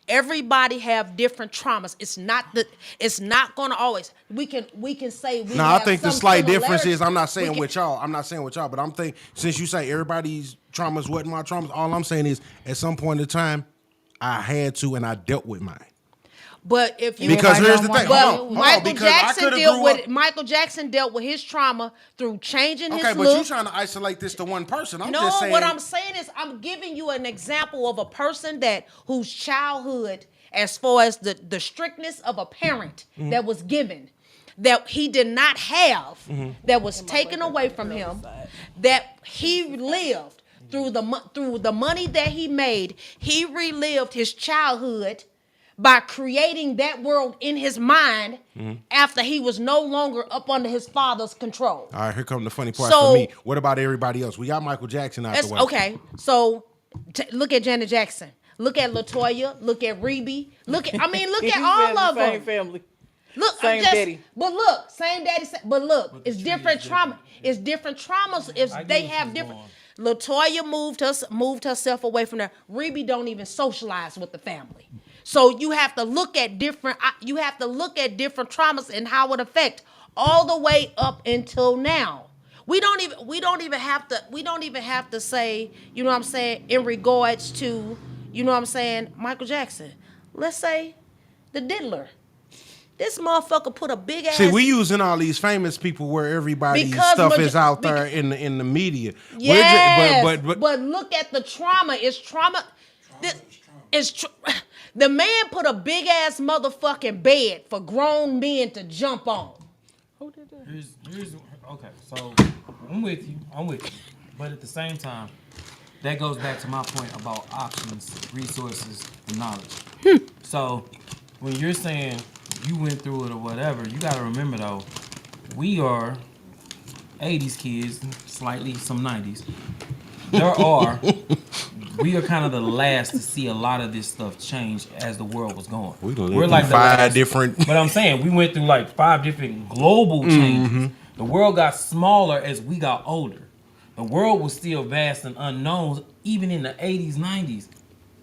Everybody have different traumas. It's not gonna always. We can say we. No, have I think the some slight difference similarities. is I'm not saying We can- with y'all. I'm not saying with y'all, but I'm thinking since you say everybody's traumas wasn't my traumas, all I'm saying is at some point in time I had to and I dealt with mine. But if you Because here's the don't thing. want But Hold on, Michael because I Jackson coulda dealt grew with up- Michael Jackson dealt with his trauma through changing Okay, his but look. you trying to isolate this to one person. I'm No, just saying. what I'm saying is I'm giving you an example of a person whose childhood, as far as the strictness of a parent Mm-hmm. that was given, that he did not have, that was taken away from him, that he lived through the money that he made. He relived his childhood by creating that world in his mind after he was no longer up under his father's control. All right, here come the funny part So- for me. What about everybody else? We got Michael Jackson out the way. Okay, so look at Janet Jackson. Look at LaToya. Look at Rebe. Look at all of Same them. family. Look, Same daddy. But look, same daddy. But look, it's different trauma. It's different traumas. If I get they what have she's different. going. LaToya moved herself away from there. Rebe don't even socialize with the family. So you have to look at different. You have to look at different traumas and how it affect all the way up until now. We don't even have to say, you know what I'm saying, in regards to, you know what I'm saying, Michael Jackson. Let's say the diddler. This motherfucker put a big ass. See, we using all these famous people where everybody's Because stuff is out there in the media. We're Yes, but but look at the trauma. It's trauma. The man put a big ass motherfucking bed for grown men to jump on. Here's okay. So I'm with you. But at the same time, that goes back to my point about options, resources, and knowledge. So when you're saying you went through it or whatever, you got to remember though, we are 80s kids, slightly some 90s. We are kind of the last to see a lot of this stuff change as the world was going. We're like five different. But I'm saying we went through like 5 different global changes. The world got smaller as we got older. The world was still vast and unknown, even in the 80s, 90s.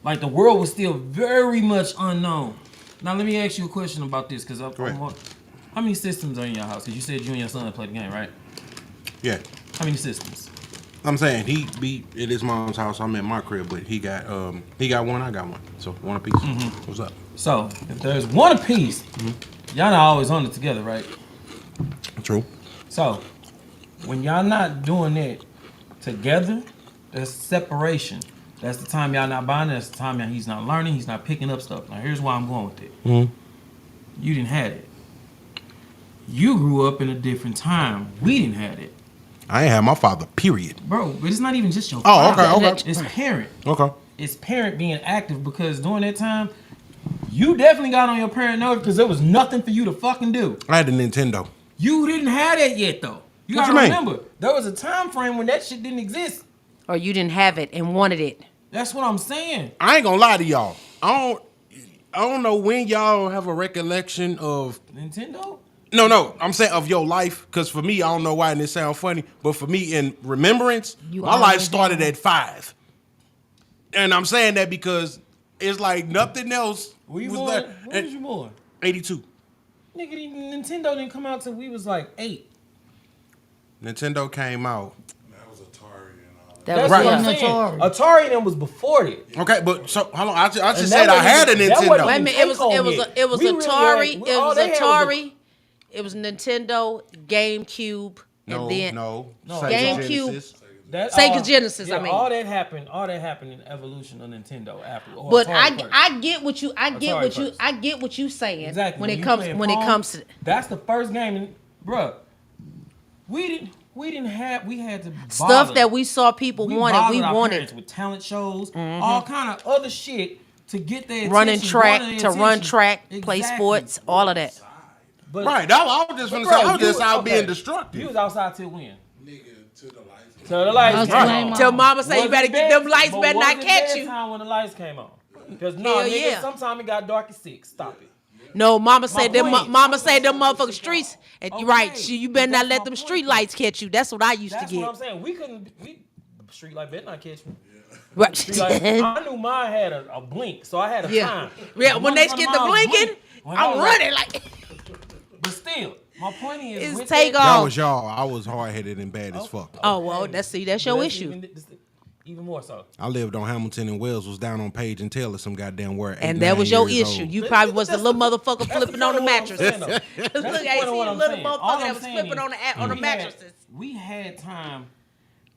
Like the world was still very much unknown. Now let me ask you a question about this, because how many systems are in your house? Because you said you and your son play the game, right? Yeah. How many systems? I'm saying he be at his mom's house. I'm at my crib, but he got one. I got one. So one apiece. What's up? So if there's one apiece, y'all not always on it together, right? True. So when y'all not doing it together, that's separation. That's the time y'all not bonding. That's the time he's not learning. He's not picking up stuff. Now here's why I'm going with it. You didn't have it. You grew up in a different time. We didn't have it. I ain't have my father. Period. Bro, but it's not even just your Oh, father. okay. It's parent. Okay. It's parent being active, because during that time, you definitely got on your parent nerve because there was nothing for you to fucking do. I had a Nintendo. You didn't have that yet, though. You What gotta you mean? remember, there was a time frame when that shit didn't exist. Or you didn't have it and wanted it. That's what I'm saying. I ain't gonna lie to y'all. I don't know when y'all have a recollection of. Nintendo? No. I'm saying of your life, because for me, I don't know why, and it sounds funny, but for me, in remembrance, my life started at 5, and I'm saying that because it's like nothing else Were you was born? there. When was you born? 82. Nigga, Nintendo didn't come out till we was like 8. Nintendo came out. That was Atari and all That's Right. what I'm saying. Atari then was before it. Okay, but so hold on. I just And said that I had a wasn't- that Nintendo. wasn't Wait a minute. It was Take home Atari. yet. It was We really Atari. had- It all was they had was Atari. It was Nintendo, GameCube, No, and then no. GameCube. Genesis. That Sega all- Genesis, yeah, I mean. all that happened in the evolution of Nintendo after. Or But Atari first. I get what you Atari first. I get what you saying Exactly. when it you comes playing when it Pong, comes to that's the first game, bruh. We didn't have we had to stuff bother. that we saw people wanted. bothered We our wanted parents with talent shows, all kind of other shit to get their running attention, track wanted to their run attention. track, play Exactly. sports, all of that. But, Right. I was just but gonna say I bro, was just you- out okay, being destructive. You was outside till when? Nigga, to the lights. Till the lights That's came lame, on. Mom. Till mama say you Was better it get them bed- lights but better was not it catch you. bedtime when the lights came on. Because no, Hell nigga, yeah. sometimes it got dark at 6. Stop it. No, mama said them. point- Mama said them motherfucking streets. And Okay, right, you better but not that's let my them point, street though. lights catch you. That's what I used That's to what I'm get. saying. Street light better not catch me. Right. Street light, I knew mine had a blink, so I had a Yeah, time. yeah. The When one they in front get of the mine was blinking, blink. When I I'm was like- running like. But still, my point is, It's with take that- off. That was y'all. I was hard headed and bad as fuck. Oh well, that's your That's issue. Even more so. I lived on Hamilton and Wells, was down on Page and Taylor some goddamn where. And that was your issue. Old. You probably was the little motherfucker That's flipping the on the point of what I'm mattresses. saying, though. That's Look, the I point see of what a I'm little saying. All motherfucker I'm that was saying flipping is, on the mattresses. We had time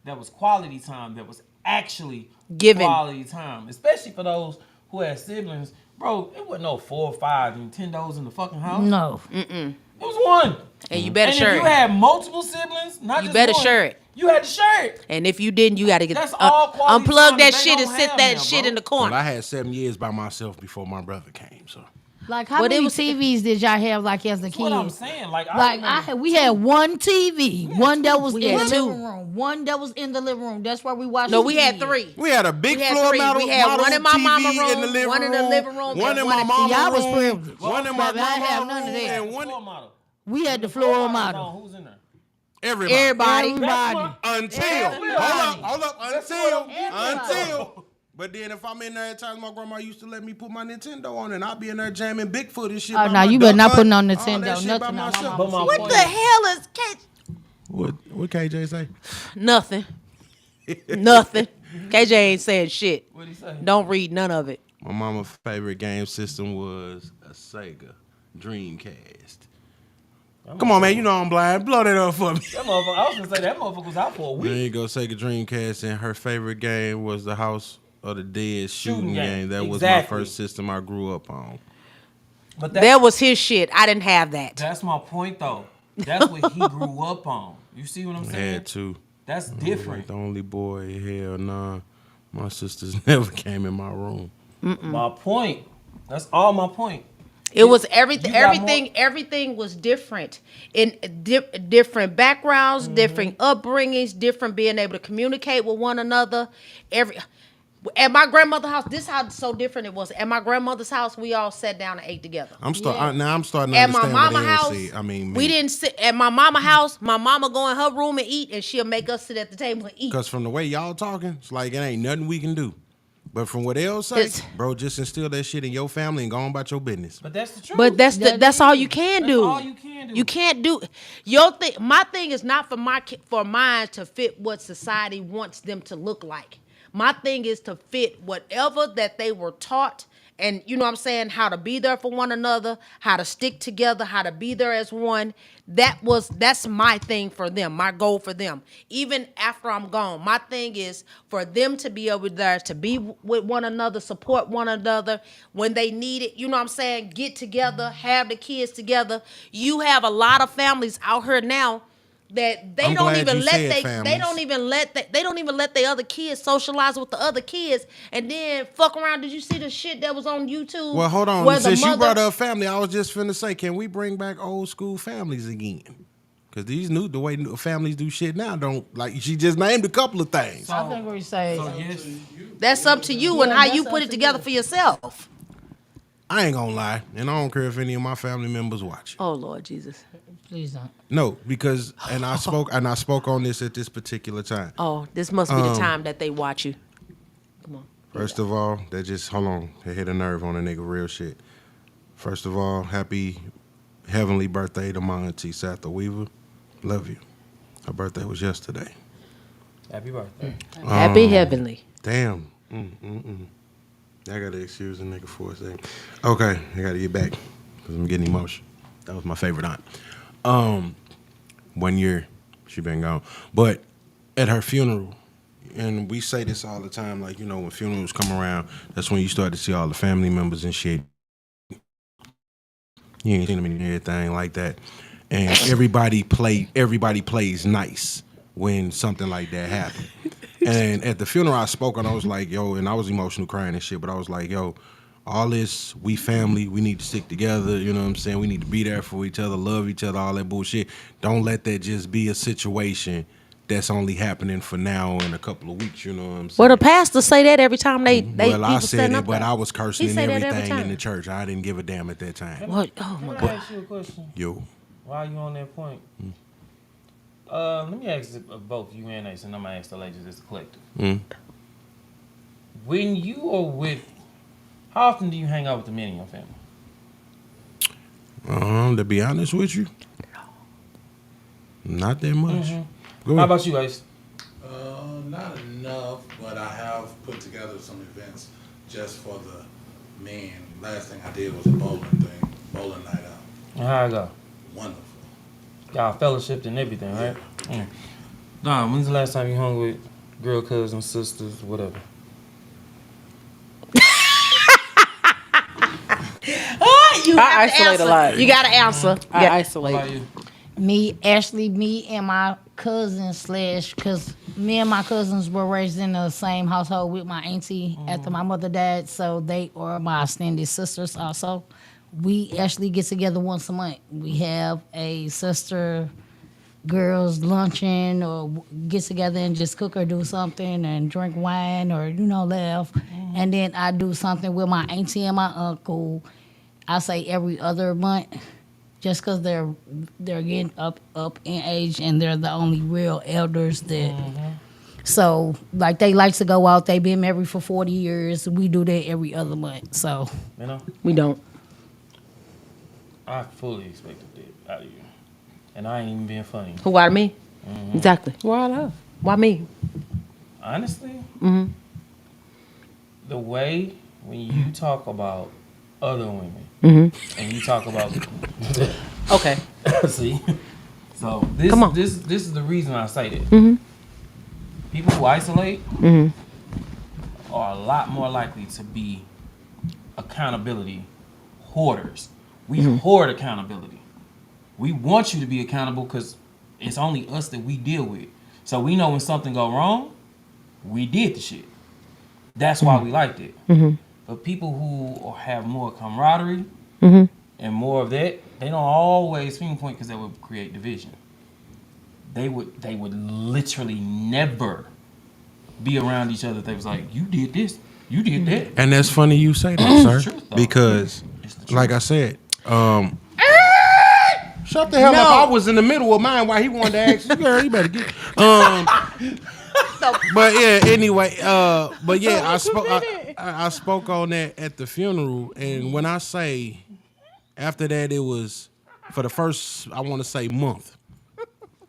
that was quality time, that was actually Given. quality time, especially for those who had siblings. Bro, it wasn't no 4 or 5 Nintendos in the fucking house. No. It was one. And you better And share if you it. had multiple siblings, not You just better one, share it. You had to share it. And if you didn't, you got to get That's all quality unplug time that that they shit and don't sit have that now, shit bro. in the Well, corner. I had 7 years by myself before my brother came. So Like how But it many was- TVs did y'all have like as a That's what I'm kid? saying. We had one TV, one that was We in had the two. living room, one that was in the living room. That's where we watched. No, we TV. had 3. we had a big We had floor 3. model. We had model one in my TV mama in the room, living one in the living room, one and in one my in- mama Y'all was room, privileged. one in my Baby, I ain't have grandma none of room, that. and one We had the floor model. Who's in there? everybody. Everybody. Until hold up until Everybody. But then if I'm in there at times, my grandma used to let me put my Nintendo on, and I'll be in there jamming Bigfoot and shit. Oh, by nah, my you better duck not hunt, putting on all Nintendo, that shit by nothing on my myself. But my What point the hell is What KJ say? nothing? Nothing. KJ ain't saying shit. What'd he say? Don't read none of it. My mama's favorite game system was a Sega Dreamcast. Come on, man, you know I'm blind. Blow that up for me. That motherfucker, I was gonna say that motherfucker was out for a There week. you go, Sega Dreamcast, and her favorite game was the House of the Dead shooting game. That was my Exactly. first system I grew up on. But That was his shit. I didn't have that. that's my point though. That's what he grew up on. You see what I'm I saying? had to. That's Like different. the only boy, hell nah. My sisters never came in my room. My point. That's all my point. It was everything. You got Everything was different in different backgrounds, Mm-hmm. different upbringings, different being able to communicate with one another. At my grandmother's house, this how so different it was. At my grandmother's house, we all sat down and ate together. I'm starting to At my understand mama what they house, see. I mean, we didn't sit at my mama house. My mama go in her room and eat, and she'll make us sit at the table and eat. because from the way y'all talking, it's like it ain't nothing we can do. But from what else say, It's- bro, just instill that shit in your family and go on about your business. But that's the truth. But that's all you can That's do. all you can do. You can't do your thing. My thing is not for mine to fit what society wants them to look like. My thing is to fit whatever that they were taught, and you know what I'm saying, how to be there for one another, how to stick together, how to be there as one. That's my thing for them, my goal for them. Even after I'm gone, my thing is for them to be over there, to be with one another, support one another when they need it. You know what I'm saying? Get together, have the kids together. You have a lot of families out here now that they I'm don't glad even you let said they families. don't even let their other kids socialize with the other kids, and then fuck around. Did you see the shit that was on YouTube? Well, hold on. where the Since you mother- brought up family, I was just finna say, can we bring back old school families again? Because the way new families do shit now don't, like, she just named a couple of things. I think we say. So yes, That's up to you and how that's you up put it to together you. for yourself. I ain't gonna lie, and I don't care if any of my family members watch. Oh Lord Jesus. Please don't. No, because I spoke on this at this particular time. Oh, this must be the time that they watch you. Come on. First of all, that just hold on, it hit a nerve on a nigga, real shit. First of all, happy heavenly birthday to my auntie Satha Weaver. Love you. Her birthday was yesterday. Happy birthday. Happy heavenly. Damn. I gotta excuse the nigga for a second. Okay, I gotta get back because I'm getting emotional. That was my favorite aunt. 1 year she been gone, but at her funeral, and we say this all the time, like, you know, when funerals come around, that's when you start to see all the family members and shit. You ain't seen them and everything like that, and everybody plays nice when something like that happens. And at the funeral I spoke and I was like, yo, and I was emotional crying and shit, but I was like, yo, all this, we family, we need to stick together, you know what I'm saying? We need to be there for each other, love each other, all that bullshit. Don't let that just be a situation that's only happening for now in a couple of weeks, you know what I'm saying? Well, the pastors say that every time they Well, I people said stand it, up but there. I was cursing He and say that every everything in time. the church. I didn't give a damn at that time. What? Oh my Can I God. ask you a question? Yo. While you on that point, let me ask both you and Ace, and I'm gonna ask the ladies as a collective. When you are with, how often do you hang out with the men in your family? To be honest with you, not that much. Go How ahead. about you, Ace? Not enough, but I have put together some events just for the men. Last thing I did was a bowling night out. And how I go? Wonderful. Y'all fellowshipped and everything, right? Don, when's the last time you hung with girl, cousins, sisters, whatever? You I have to isolate a answer. lot. You got to answer. I Yeah. How isolate. about you? Me, Ashley, me and my cousins cause me and my cousins were raised in the same household with my auntie after my mother died, so they are my extended sisters also. We actually get together once a month. We have a sister girls luncheon or get together and just cook or do something and drink wine or, laugh. And then I do something with my auntie and my uncle. I say every other month. Just because they're getting up in age and they're the only real elders that. So like they like to go out. They've been married for 40 years. We do that every other month. So You know, We don't. I fully expected that out of you, and I ain't even being funny. Who? Why me? Exactly. Why not? Why me? Honestly, the way when you talk about other women and you talk about Okay. see, so this Come on. this is the reason I say that. People who isolate are a lot more likely to be accountability hoarders. We hoard accountability. We want you to be accountable because it's only us that we deal with. So we know when something go wrong, we did the shit. That's why we liked it. But people who have more camaraderie and more of that, they don't always pinpoint because that would create division. They would literally never be around each other if they was like, you did this, you did that. And that's funny you say that, sir, truth, though. because, It's the truth. like I said, shut the hell up! I was in the middle of mine while he wanted to ask. Girl, you better get. But yeah, anyway, but yeah, I spoke on that at the funeral, and when I say after that, it was for the first, I want to say, month.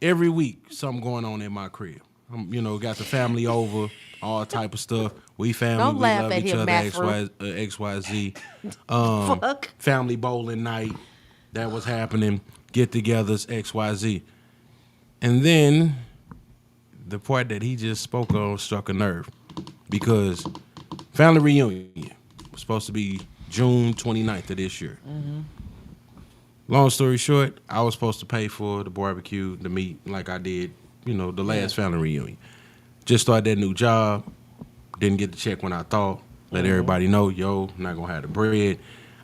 Every week, something going on in my crib. Got the family over, all type of stuff. We family, Don't we laugh love at each him, other, Matthew. XYZ. Fuck. Family bowling night, that was happening. Get-togethers, XYZ. And then the part that he just spoke on struck a nerve because family reunion was supposed to be June 29th of this year. Long story short, I was supposed to pay for the barbecue, the meat, like I did, the last family reunion. Just started that new job. Didn't get the check when I thought. Let everybody know, not going to have the bread.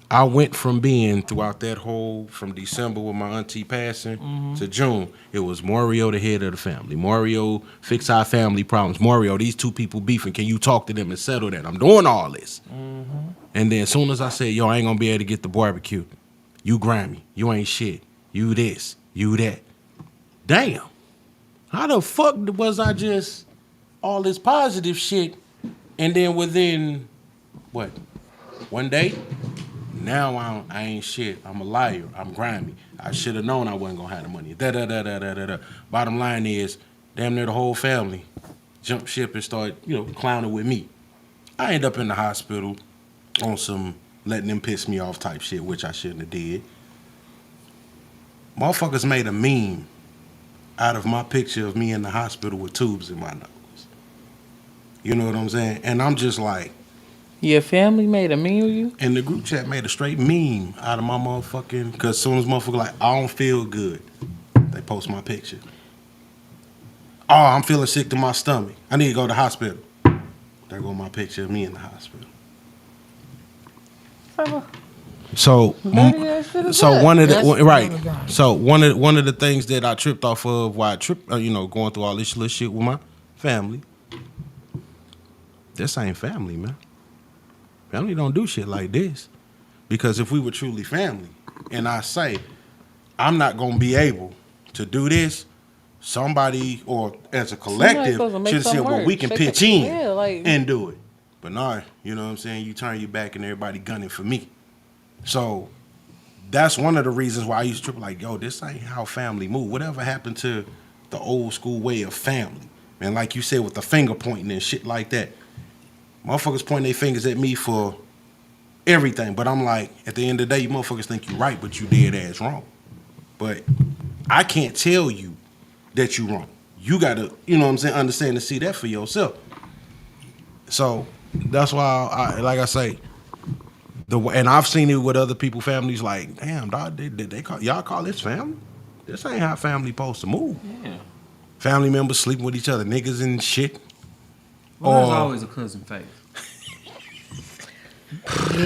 I went from being throughout that whole, from December with my auntie passing to June, it was Mario, the head of the family. Mario, fix our family problems. Mario, these two people beefing. Can you talk to them and settle that? I'm doing all this. And then as soon as I said, I ain't going to be able to get the barbecue. You grimy. You ain't shit. You this. You that. Damn. How the fuck was I just all this positive shit and then within, what, one day? Now I ain't shit. I'm a liar. I'm grimy. I should have known I wasn't going to have the money. Da-da-da-da-da-da-da. Bottom line is, damn near the whole family jump ship and start, clowning with me. I end up in the hospital on some letting them piss me off type shit, which I shouldn't have did. Motherfuckers made a meme out of my picture of me in the hospital with tubes in my nose. You know what I'm saying? And I'm just like, Your family made a meme of you? and the group chat made a straight meme out of my motherfucking, because as soon as motherfucker like, I don't feel good, they post my picture. Oh, I'm feeling sick to my stomach. I need to go to the hospital. There go my picture of me in the hospital. So, one of the right. So one of the things that I tripped off of while going through all this little shit with my family. This ain't family, man. Family don't do shit like this. Because if we were truly family, and I say, I'm not gonna be able to do this, somebody or as a collective should have said, well, we can pitch in and do it. But nah, you know what I'm saying? You turn your back and everybody gunning for me. So that's one of the reasons why I used to trip like, yo, this ain't how family move. Whatever happened to the old school way of family? Man, like you said, with the finger pointing and shit like that. Motherfuckers point their fingers at me for everything. But I'm like, at the end of the day, you motherfuckers think you right, but you dead ass wrong. But I can't tell you that you wrong. You gotta, understand and see that for yourself. So that's why like I say, and I've seen it with other people, families like, damn, dog, did they y'all call this family? This ain't how family supposed to move. Yeah. Family members sleeping with each other, niggas and shit. Well, there's always a cousin face.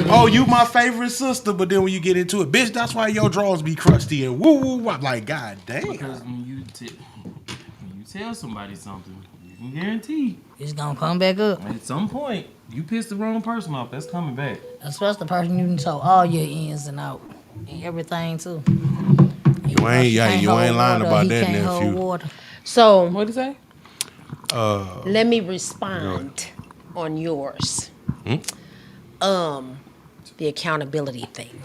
Oh, you my favorite sister, but then when you get into it, bitch, that's why your drawers be crusty and woo woo. I'm like, god damn. Because when you tell somebody something, you can guarantee It's gonna come back up. at some point you piss the wrong person off. That's coming back. Especially the person you done told all your ins and out. And everything too. You ain't lying about that, nephew. So What'd he say? let me respond on yours. The accountability thing.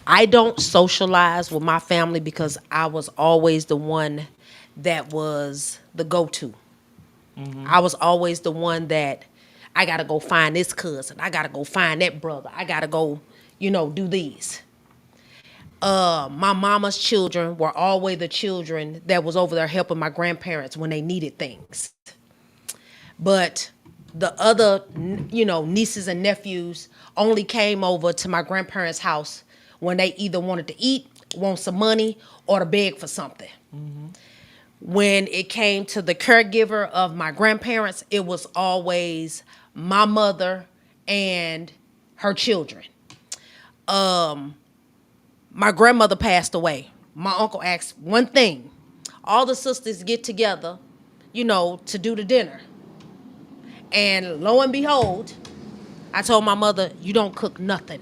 I don't socialize with my family because I was always the one that was the go-to. I was always the one that I gotta go find this cousin. I gotta go find that brother. I gotta go, do these. My mama's children were always the children that was over there helping my grandparents when they needed things. But the other, nieces and nephews only came over to my grandparents' house when they either wanted to eat, want some money, or to beg for something. When it came to the caregiver of my grandparents, it was always my mother and her children. My grandmother passed away. My uncle asked one thing. All the sisters get together, to do the dinner. And lo and behold, I told my mother, you don't cook nothing.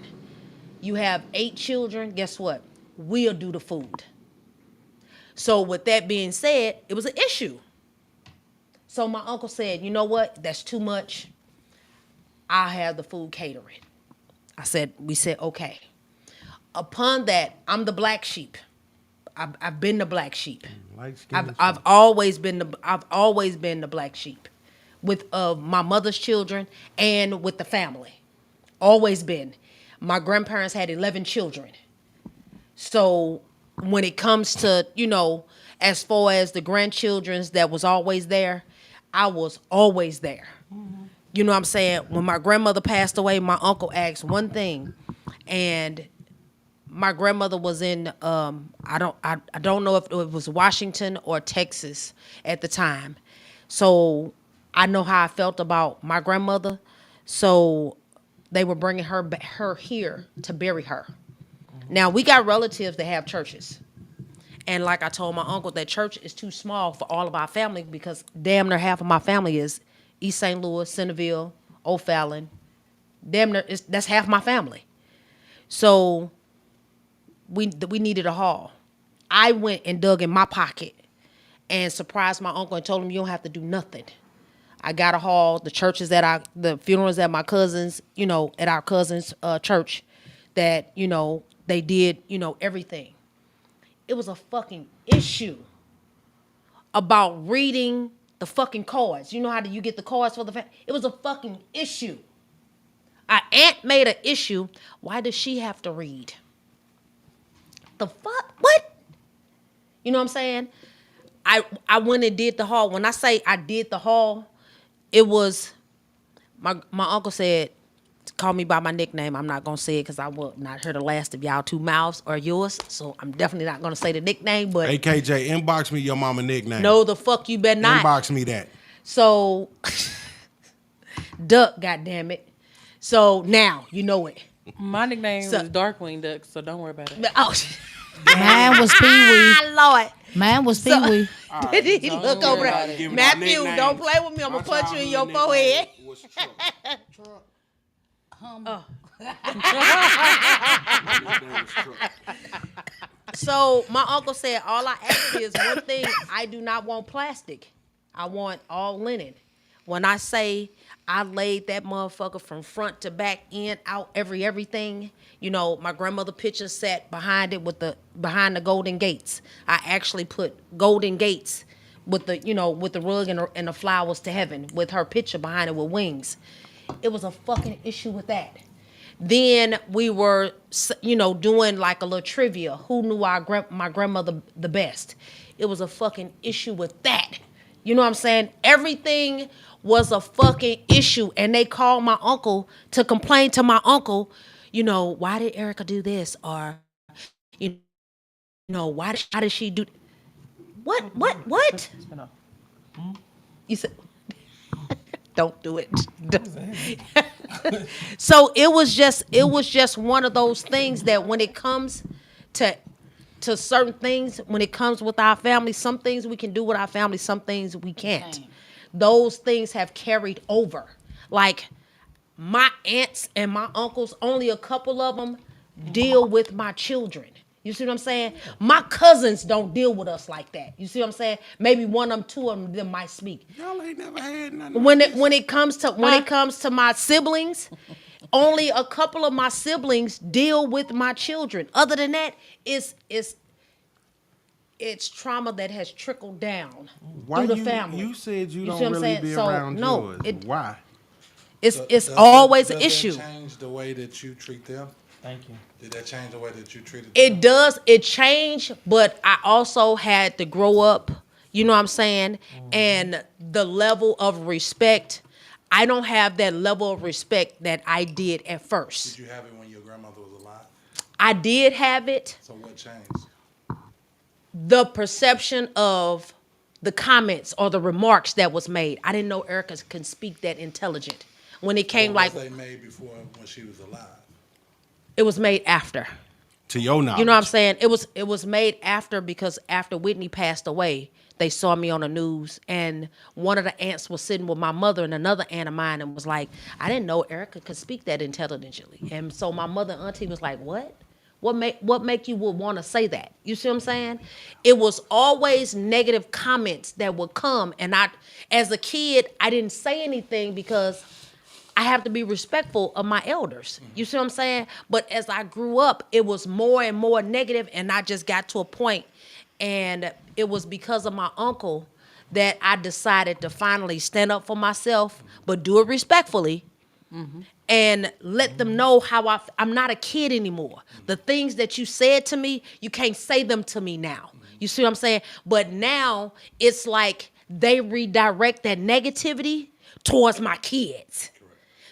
You have 8 children, guess what? We'll do the food. So with that being said, it was an issue. So my uncle said, you know what? That's too much. I'll have the food catering. We said, okay. Upon that, I'm the black sheep. I've been the black sheep. I've always been the black sheep with my mother's children and with the family. Always been. My grandparents had 11 children. So when it comes to, as far as the grandchildren's that was always there, I was always there. You know what I'm saying? When my grandmother passed away, my uncle asked one thing, and my grandmother was in I don't know if it was Washington or Texas at the time. So I know how I felt about my grandmother. So they were bringing her here to bury her. Now we got relatives that have churches. And like I told my uncle, that church is too small for all of our family because damn near half of my family is East St. Louis, Centerville, O'Fallon. Damn near, that's half my family. So we needed a hall. I went and dug in my pocket and surprised my uncle and told him, you don't have to do nothing. I got a hall. The churches the funerals at my cousins, at our cousin's church, that, they did, everything. It was a fucking issue. about reading the fucking cards. You know how do you get the cards for the family? It was a fucking issue. Our aunt made an issue. Why does she have to read? The fuck? What? You know what I'm saying? I went and did the hall. When I say I did the hall, it was my uncle said, call me by my nickname. I'm not gonna say it because I will not hear the last of y'all two mouths or yours. So I'm definitely not gonna say the nickname. But Hey KJ, inbox me your mama nickname. no, the fuck you better not. Inbox me that. So Duck, goddamn it. So now you know it. My nickname So- is Darkwing Duck, so don't worry about it. Oh, Mine was Pee Wee. Lord. Mine was Pee Wee. Did he look worry over about there? it. Give me my Matthew, nicknames. don't play with me. I'm gonna My punch you in your childhood forehead. nickname was Truck. So my uncle said, all I ask is one thing. I do not want plastic. I want all linen. When I say I laid that motherfucker from front to back, in, out, everything. You know, my grandmother picture sat behind it behind the golden gates. I actually put golden gates with the rug and the flowers to heaven with her picture behind it with wings. It was a fucking issue with that. Then we were, doing like a little trivia. Who knew my grandmother the best? It was a fucking issue with that. You know what I'm saying? Everything was a fucking issue. And they called my uncle to complain to my uncle, why did Erica do this? Or, why did she do... What? You said... Don't do it. So it was just one of those things that when it comes to certain things, when it comes with our family, some things we can do with our family, some things we can't. Those things have carried over. Like my aunts and my uncles, only a couple of them deal with my children. You see what I'm saying? My cousins don't deal with us like that. You see what I'm saying? Maybe one of them, two of them might speak. Y'all ain't never had nothing. When it comes to my siblings, only a couple of my siblings deal with my children. Other than that, it's trauma that has trickled down through the family. You said you see don't what I'm really saying? be So, around no, yours. Why? It's Does always an that issue. change the way that you treat them? Thank you. Did that change the way that you treated them? It does. It changed, but I also had to grow up. You know what I'm saying? And the level of respect, I don't have that level of respect that I did at first. Did you have it when your grandmother was alive? I did have it. So what changed? The perception of the comments or the remarks that was made. I didn't know Erica can speak that intelligent. When it came What like, was they made before when she was alive? it was made after. To your knowledge. You know what I'm saying? It was made after, because after Whitney passed away, they saw me on the news, and one of the aunts was sitting with my mother and another aunt of mine and was like, I didn't know Erica could speak that intelligently. And so my mother and auntie was like, what? What make you would want to say that? You see what I'm saying? It was always negative comments that would come. And as a kid, I didn't say anything because I have to be respectful of my elders. You see what I'm saying? But as I grew up, it was more and more negative, and I just got to a point, and it was because of my uncle that I decided to finally stand up for myself, but do it respectfully, and let them know how I'm not a kid anymore. The things that you said to me, you can't say them to me now. You see what I'm saying? But now it's like they redirect that negativity towards my kids.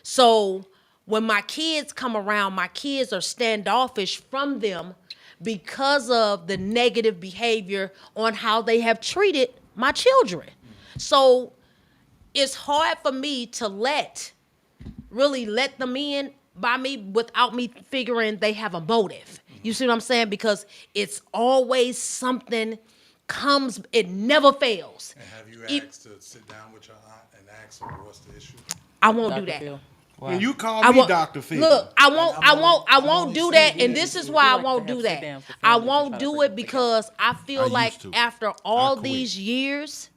So when my kids come around, my kids are standoffish from them because of the negative behavior on how they have treated my children. So it's hard for me to really let them in by me without me figuring they have a motive. You see what I'm saying? Because it's always something it never fails. And have you asked to sit down with your aunt and ask her what's the issue? I won't do Dr. that. Phil. When you call I me won't, Dr. Phil. Look, I won't only do saying that, and this this is why I like to won't have do sit that. downs with I families to won't try to do bring it them because I feel I like used to. after I all quit. these years,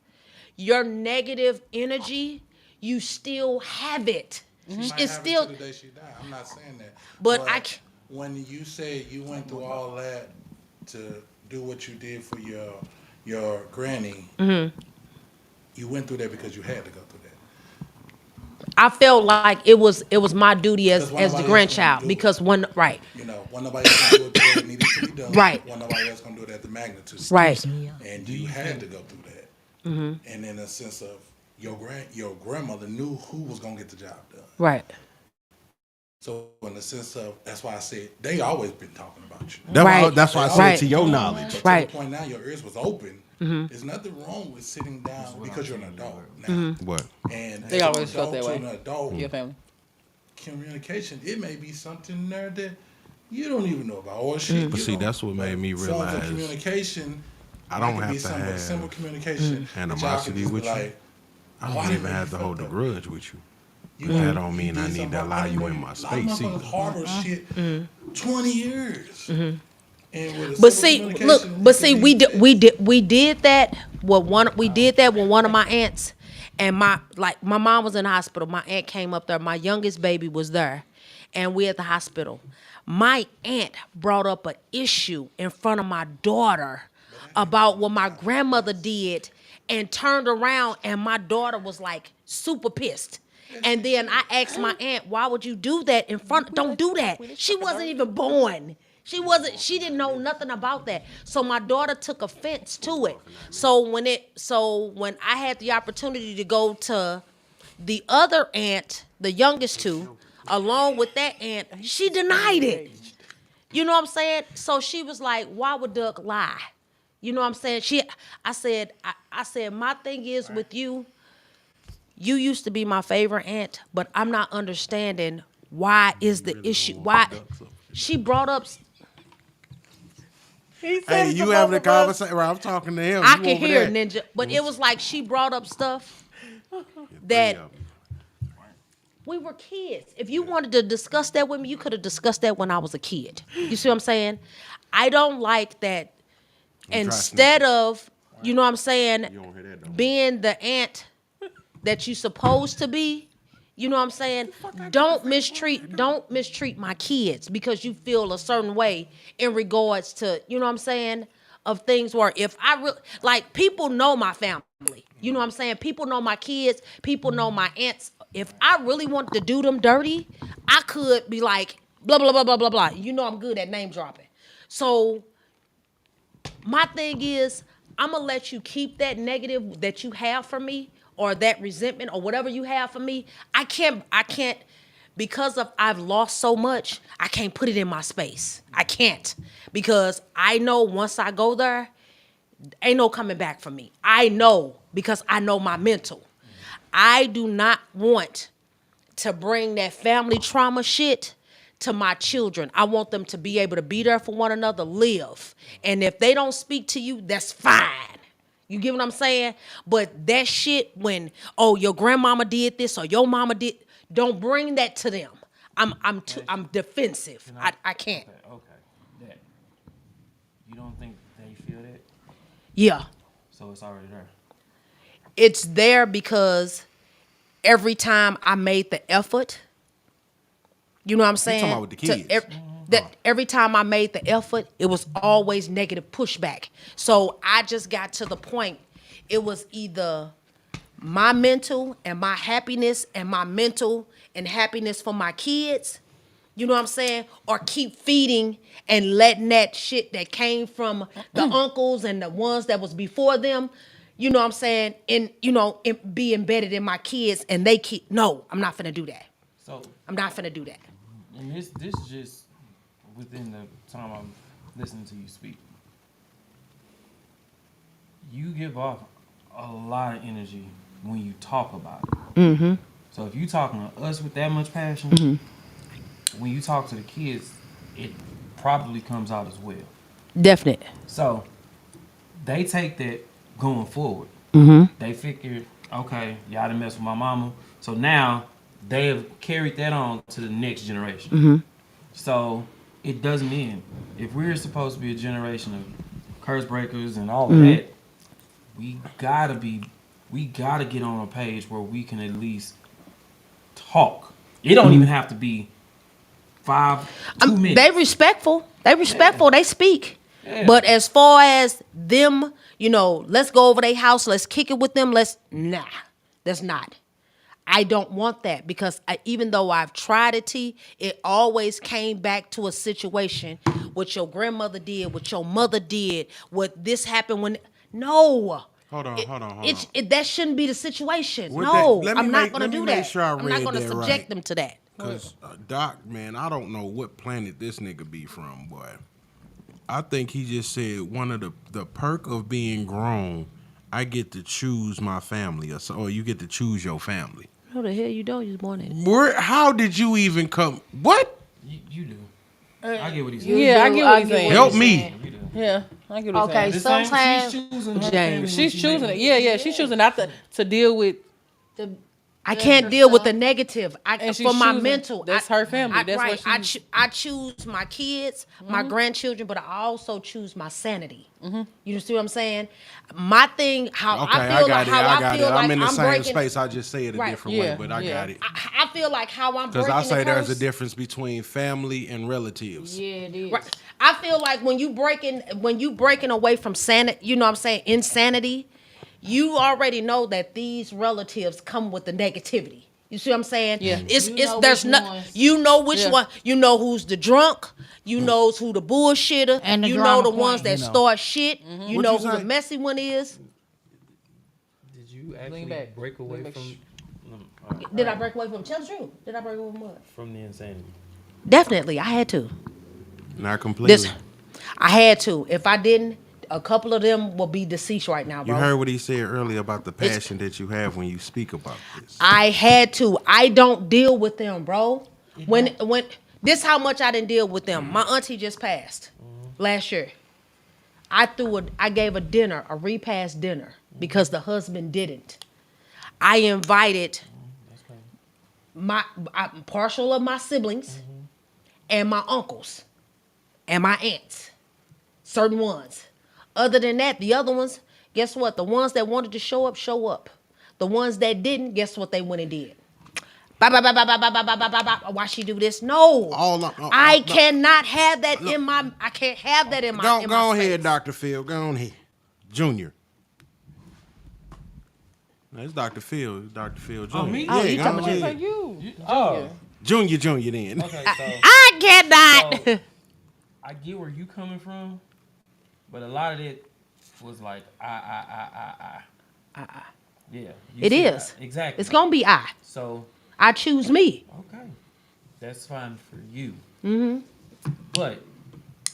your negative energy, you still have it. She might It's have still, it till the day she died. I'm not saying that. But I c- when you said you went through all that to do what you did for your your granny, you went through that because you had to go through that. I felt like it was my duty as Because the nobody else gonna grandchild do it. because one right. You know, when nobody else gonna do it the way it needed to be done. Right. When nobody else gonna do it at the magnitude. Right. And you had to go through that. And in a sense of your grandmother knew who was gonna get the job done. Right. So in the sense of, that's why I said they always been talking about you. That's why I said Right. to your knowledge. But Right. to the point now your ears was open. There's nothing wrong with sitting down because you're an adult now. What? And They as always an felt adult that to way. an adult, Your family. communication, it may be something there that you don't even know about. Or shit. But you see, know, that's what made me forms realize of communication. I don't might have be to somewhat have simple communication. that y'all animosity can just with be you. like, I why don't did even you have to fuck hold a up? grudge with you. You But that don't mean you I did need to something allow wrong. you in my A lot of space motherfuckers either. harbor shit 20 years. And with a But simple see, communication, look, it but can see, be we fixed. did that. We did that with one of my aunts, and my mom was in the hospital. My aunt came up there. My youngest baby was there, and we at the hospital. My aunt brought up an issue in front of my daughter about what my grandmother did, and turned around, and my daughter was like super pissed. And then I asked my aunt, "Why would you do that in front? Don't do that." She wasn't even born. She didn't know nothing about that. So my daughter took offense to it. So when I had the opportunity to go to the other aunt, the youngest two, along with that aunt, she denied it. You know what I'm saying? So she was like, "Why would Doug lie?" You know what I'm saying? I said, my thing is with you, you used to be my favorite aunt, but I'm not understanding why is the issue. Why she brought up. Hey, you having a conversation? I'm talking to him. I You can over hear there. Ninja, but it was like she brought up stuff That that we were kids. If you wanted to discuss that with me, you could have discussed that when I was a kid. You see what I'm saying? I don't like that. Instead of, you know what I'm saying, don't hear that, though. being the aunt that you supposed to be, you know what I'm saying? Don't mistreat my kids because you feel a certain way in regards to, you know what I'm saying, of things where if I really, like, people know my family. You know what I'm saying? People know my kids. People know my aunts. If I really wanted to do them dirty, I could be like, blah, blah, blah, blah, blah, blah. You know I'm good at name dropping. So my thing is, I'm going to let you keep that negative that you have for me or that resentment or whatever you have for me. I can't, because I've lost so much, I can't put it in my space. I can't, because I know once I go there, ain't no coming back for me. I know, because I know my mental. I do not want to bring that family trauma shit to my children. I want them to be able to be there for one another, live. And if they don't speak to you, that's fine. You get what I'm saying? But that shit when, oh, your grandmama did this or your mama did, don't bring that to them. I'm defensive. I can't. Okay. That. You don't think they feel that? Yeah. So it's already there. It's there because every time I made the effort, you know what I'm saying? talking about with the kids? Every time I made the effort, it was always negative pushback. So I just got to the point, it was either my mental and my happiness and my mental and happiness for my kids, you know what I'm saying? Or keep feeding and letting that shit that came from the uncles and the ones that was before them, you know what I'm saying, be embedded in my kids and they keep, no, I'm not finna do that. So I'm not finna do that. and this just within the time I'm listening to you speak. You give off a lot of energy when you talk about it. Mm-hmm. So if you talking to us with that much passion, when you talk to the kids, it probably comes out as well. Definite. So they take that going forward. Mm-hmm. They figure, okay, y'all done mess with my mama. So now they have carried that on to the next generation. Mm-hmm. So it doesn't end. If we're supposed to be a generation of curse breakers and all of that, we gotta get on a page where we can at least talk. It don't even have to be 2 minutes. They respectful. They respectful. They speak. Yeah. But as far as them, let's go over their house, let's kick it with them. Nah, that's not. I don't want that because even though I've tried it, it always came back to a situation what your grandmother did, what your mother did, what this happened when. No. Hold on. That shouldn't be the situation. With No, that, let me I'm not make- going to let me do make that. sure I I'm not read going to that subject right. them to that. Cause Doc, man, I don't know what planet this nigga be from, boy. I think he just said one of the perk of being grown, I get to choose my family, or you get to choose your family. Who the hell you doing this morning? How did you even come? What? You do. I get what he's saying. Yeah, I get what he's saying. Help me. You do. Yeah, I get what he's Okay, saying. sometimes She's choosing her James. family She's when she choosing make it. Yeah, she's choosing not to deal with. I can't deal with the negative. And she's For my choosing- mental. that's her family. That's right. what I choose my kids, my grandchildren, but I also choose my sanity. You see what I'm saying? My thing, how Okay, I feel like how I feel like I'm in the same breaking. space. I just say it a Right. different Yeah, way, but I yeah. got it. I feel like how I'm Because breaking I say the there's a curse. difference between family and relatives. yeah, it is. Right. I feel like when you breaking away from sanity, you know what I'm saying, insanity, you already know that these relatives come with the negativity. You see what I'm saying? Yeah. It's You know there's which no ones. you know which Yeah. one. You know who's the drunk. You knows who the bullshitter. And the you know drama the ones queen. that start shit. You What know you who the say? messy one is. Did you actually back. break away Lean back. from Did I break away from? Tell the truth. Did I break away from what? from the insanity? Definitely, I had to. Not completely. This, I had to. If I didn't, a couple of them will be deceased right now, You bro. heard what he said earlier about the passion that you have when you speak about this. I had to. I don't deal with them, bro. When this how much I didn't deal with them. My auntie just passed last year. I gave a dinner, a repast dinner, because the husband didn't. I invited partial of my siblings and my uncles and my aunts, certain ones. Other than that, the other ones, guess what? The ones that wanted to show up. The ones that didn't, guess what they went and did? Why she do this? No. I cannot have that in my. I can't have that in my. Go, in go my ahead, space. Dr. Phil. Go on ahead. Junior. No, it's Dr. Phil. It's Dr. Phil Jr. me? Yeah, you go talking on about ahead. you. Oh, Junior then. okay. So I cannot. I get where you coming from, but a lot of it was like Yeah. you It see is. exactly. It's gonna be I. So I choose me. okay, that's fine for you. Mm-hmm. But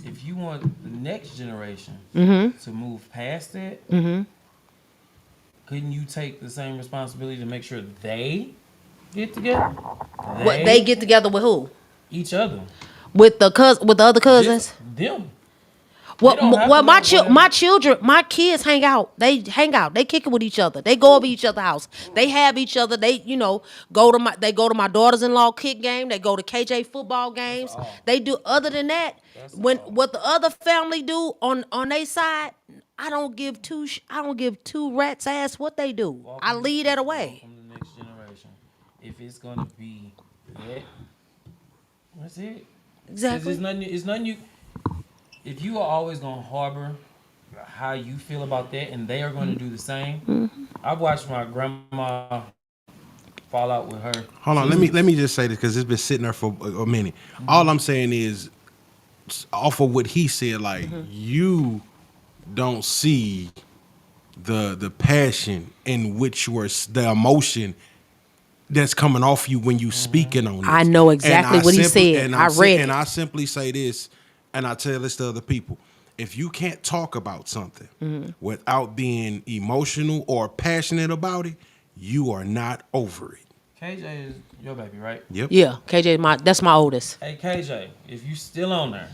if you want the next generation to move past that, couldn't you take the same responsibility to make sure they get together? What they get together with who? each other. With the other cousins. Just them. Well, don't have well, to my know whatever. my children, my kids hang out. They hang out. They kick it with each other. They go over each other's house. They have each other. They go to my daughters-in-law kick game. They go to KJ football games. They do. Other than that, what the other family do on their side, I don't give two rats ass what they do. I leave that away. From the next generation. If it's gonna be that, that's it. 'Cause Exactly. It's nothing you. If you are always gonna harbor how you feel about that, and they are going to do the same. I've watched my grandma fall out with her. Hold on, let me just say this because it's been sitting there for a minute. All I'm saying is, off of what he said, like you don't see the passion in which the emotion that's coming off you when you speaking on it. I know exactly what he said. And I read it. And I simply say this, and I tell this to other people. If you can't talk about something without being emotional or passionate about it, you are not over it. KJ is your baby, right? Yep. Yeah, KJ, that's my oldest. Hey KJ, if you still on there,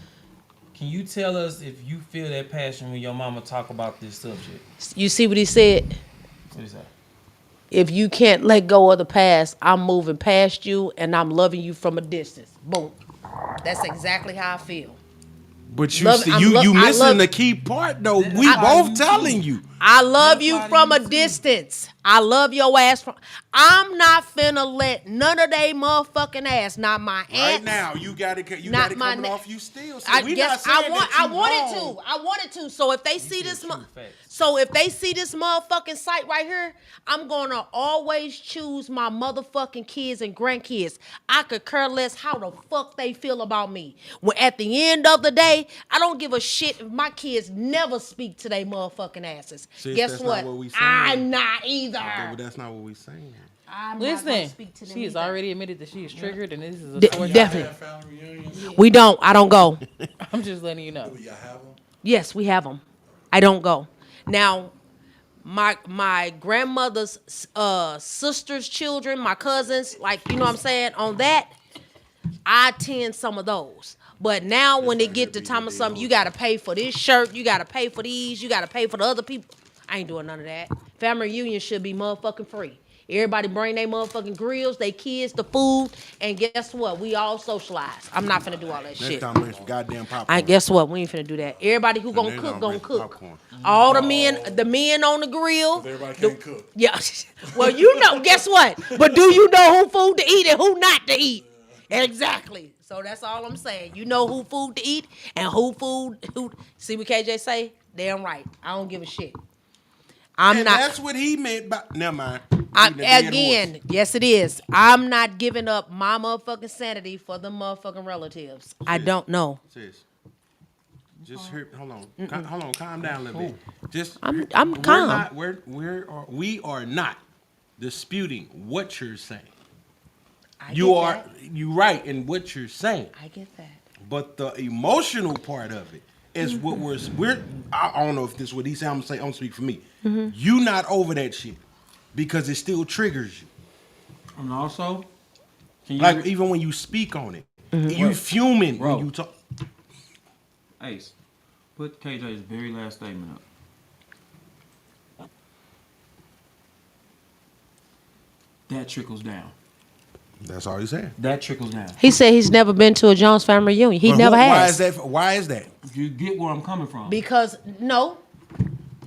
can you tell us if you feel that passion when your mama talk about this subject? You see what he said? What is that? If you can't let go of the past, I'm moving past you and I'm loving you from a distance. Boom. That's exactly how I feel. But you Love- see, I'm you lo- you I missing love- the key part though. We I- both telling you. I love you That's from why a you- distance. I love your ass. I'm not finna let none of they motherfucking ass, not my aunts. Right now, you got it. You Not got it my coming na- off you still. So I we guess not saying that I you wanted wrong. to. I wanted to. So if they see this, facts. so if they see this motherfucking site right here, I'm gonna always choose my motherfucking kids and grandkids. I could care less how the fuck they feel about me. When at the end of the day, I don't give a shit if my kids never speak to their motherfucking asses. Sis, Guess that's what? not what we saying. I'm not either. But that's not what we saying. I'm not gonna Listen, speak to them she has either. already admitted that she is triggered, and this is a De- source. definitely. Family reunions? We don't. I don't go. I'm just letting you know. Do y'all have them? Yes, we have them. I don't go. Now, my grandmother's sister's children, my cousins, like, you know what I'm saying, on that, I attend some of those. But now when they get to time of something, you got to pay for this shirt, you got to pay for these, you got to pay for the other people. I ain't doing none of that. Family reunion should be motherfucking free. Everybody bring their motherfucking grills, they kids, the food, and guess what? We all socialize. I'm not finna do all that Next shit. time, bring some goddamn popcorn. I guess what? We ain't finna do that. Everybody who gonna then cook, I'll gonna bring cook. popcorn. All the men on the grill. Everybody can't cook. Yeah. Well, you know, guess what? But do you know who food to eat and who not to eat? Exactly. So that's all I'm saying. You know who food to eat and who see what KJ say? Damn right. I don't give a shit. I'm And not. that's what he meant by. Never mind. Again, yes, it is. I'm not giving up my motherfucking sanity for the motherfucking relatives. I don't know. Sis, just hear. Hold on. Hold on. Calm down a little bit. Just. I'm we're calm. Not, we are not disputing what you're saying. You right in what you're saying. I get that. But the emotional part of it is what we're. I don't know if this is what he said. I'm gonna speak for me. You not over that shit because it still triggers you. And also, can you Like even when you speak on it, you fuming Bro. when you talk. Ace, put KJ's very last statement up. That trickles down. That's all he said. That trickles down. He said he's never been to a Jones family reunion. He But never Why has. is that? Why is that? You get where I'm coming from. Because no, All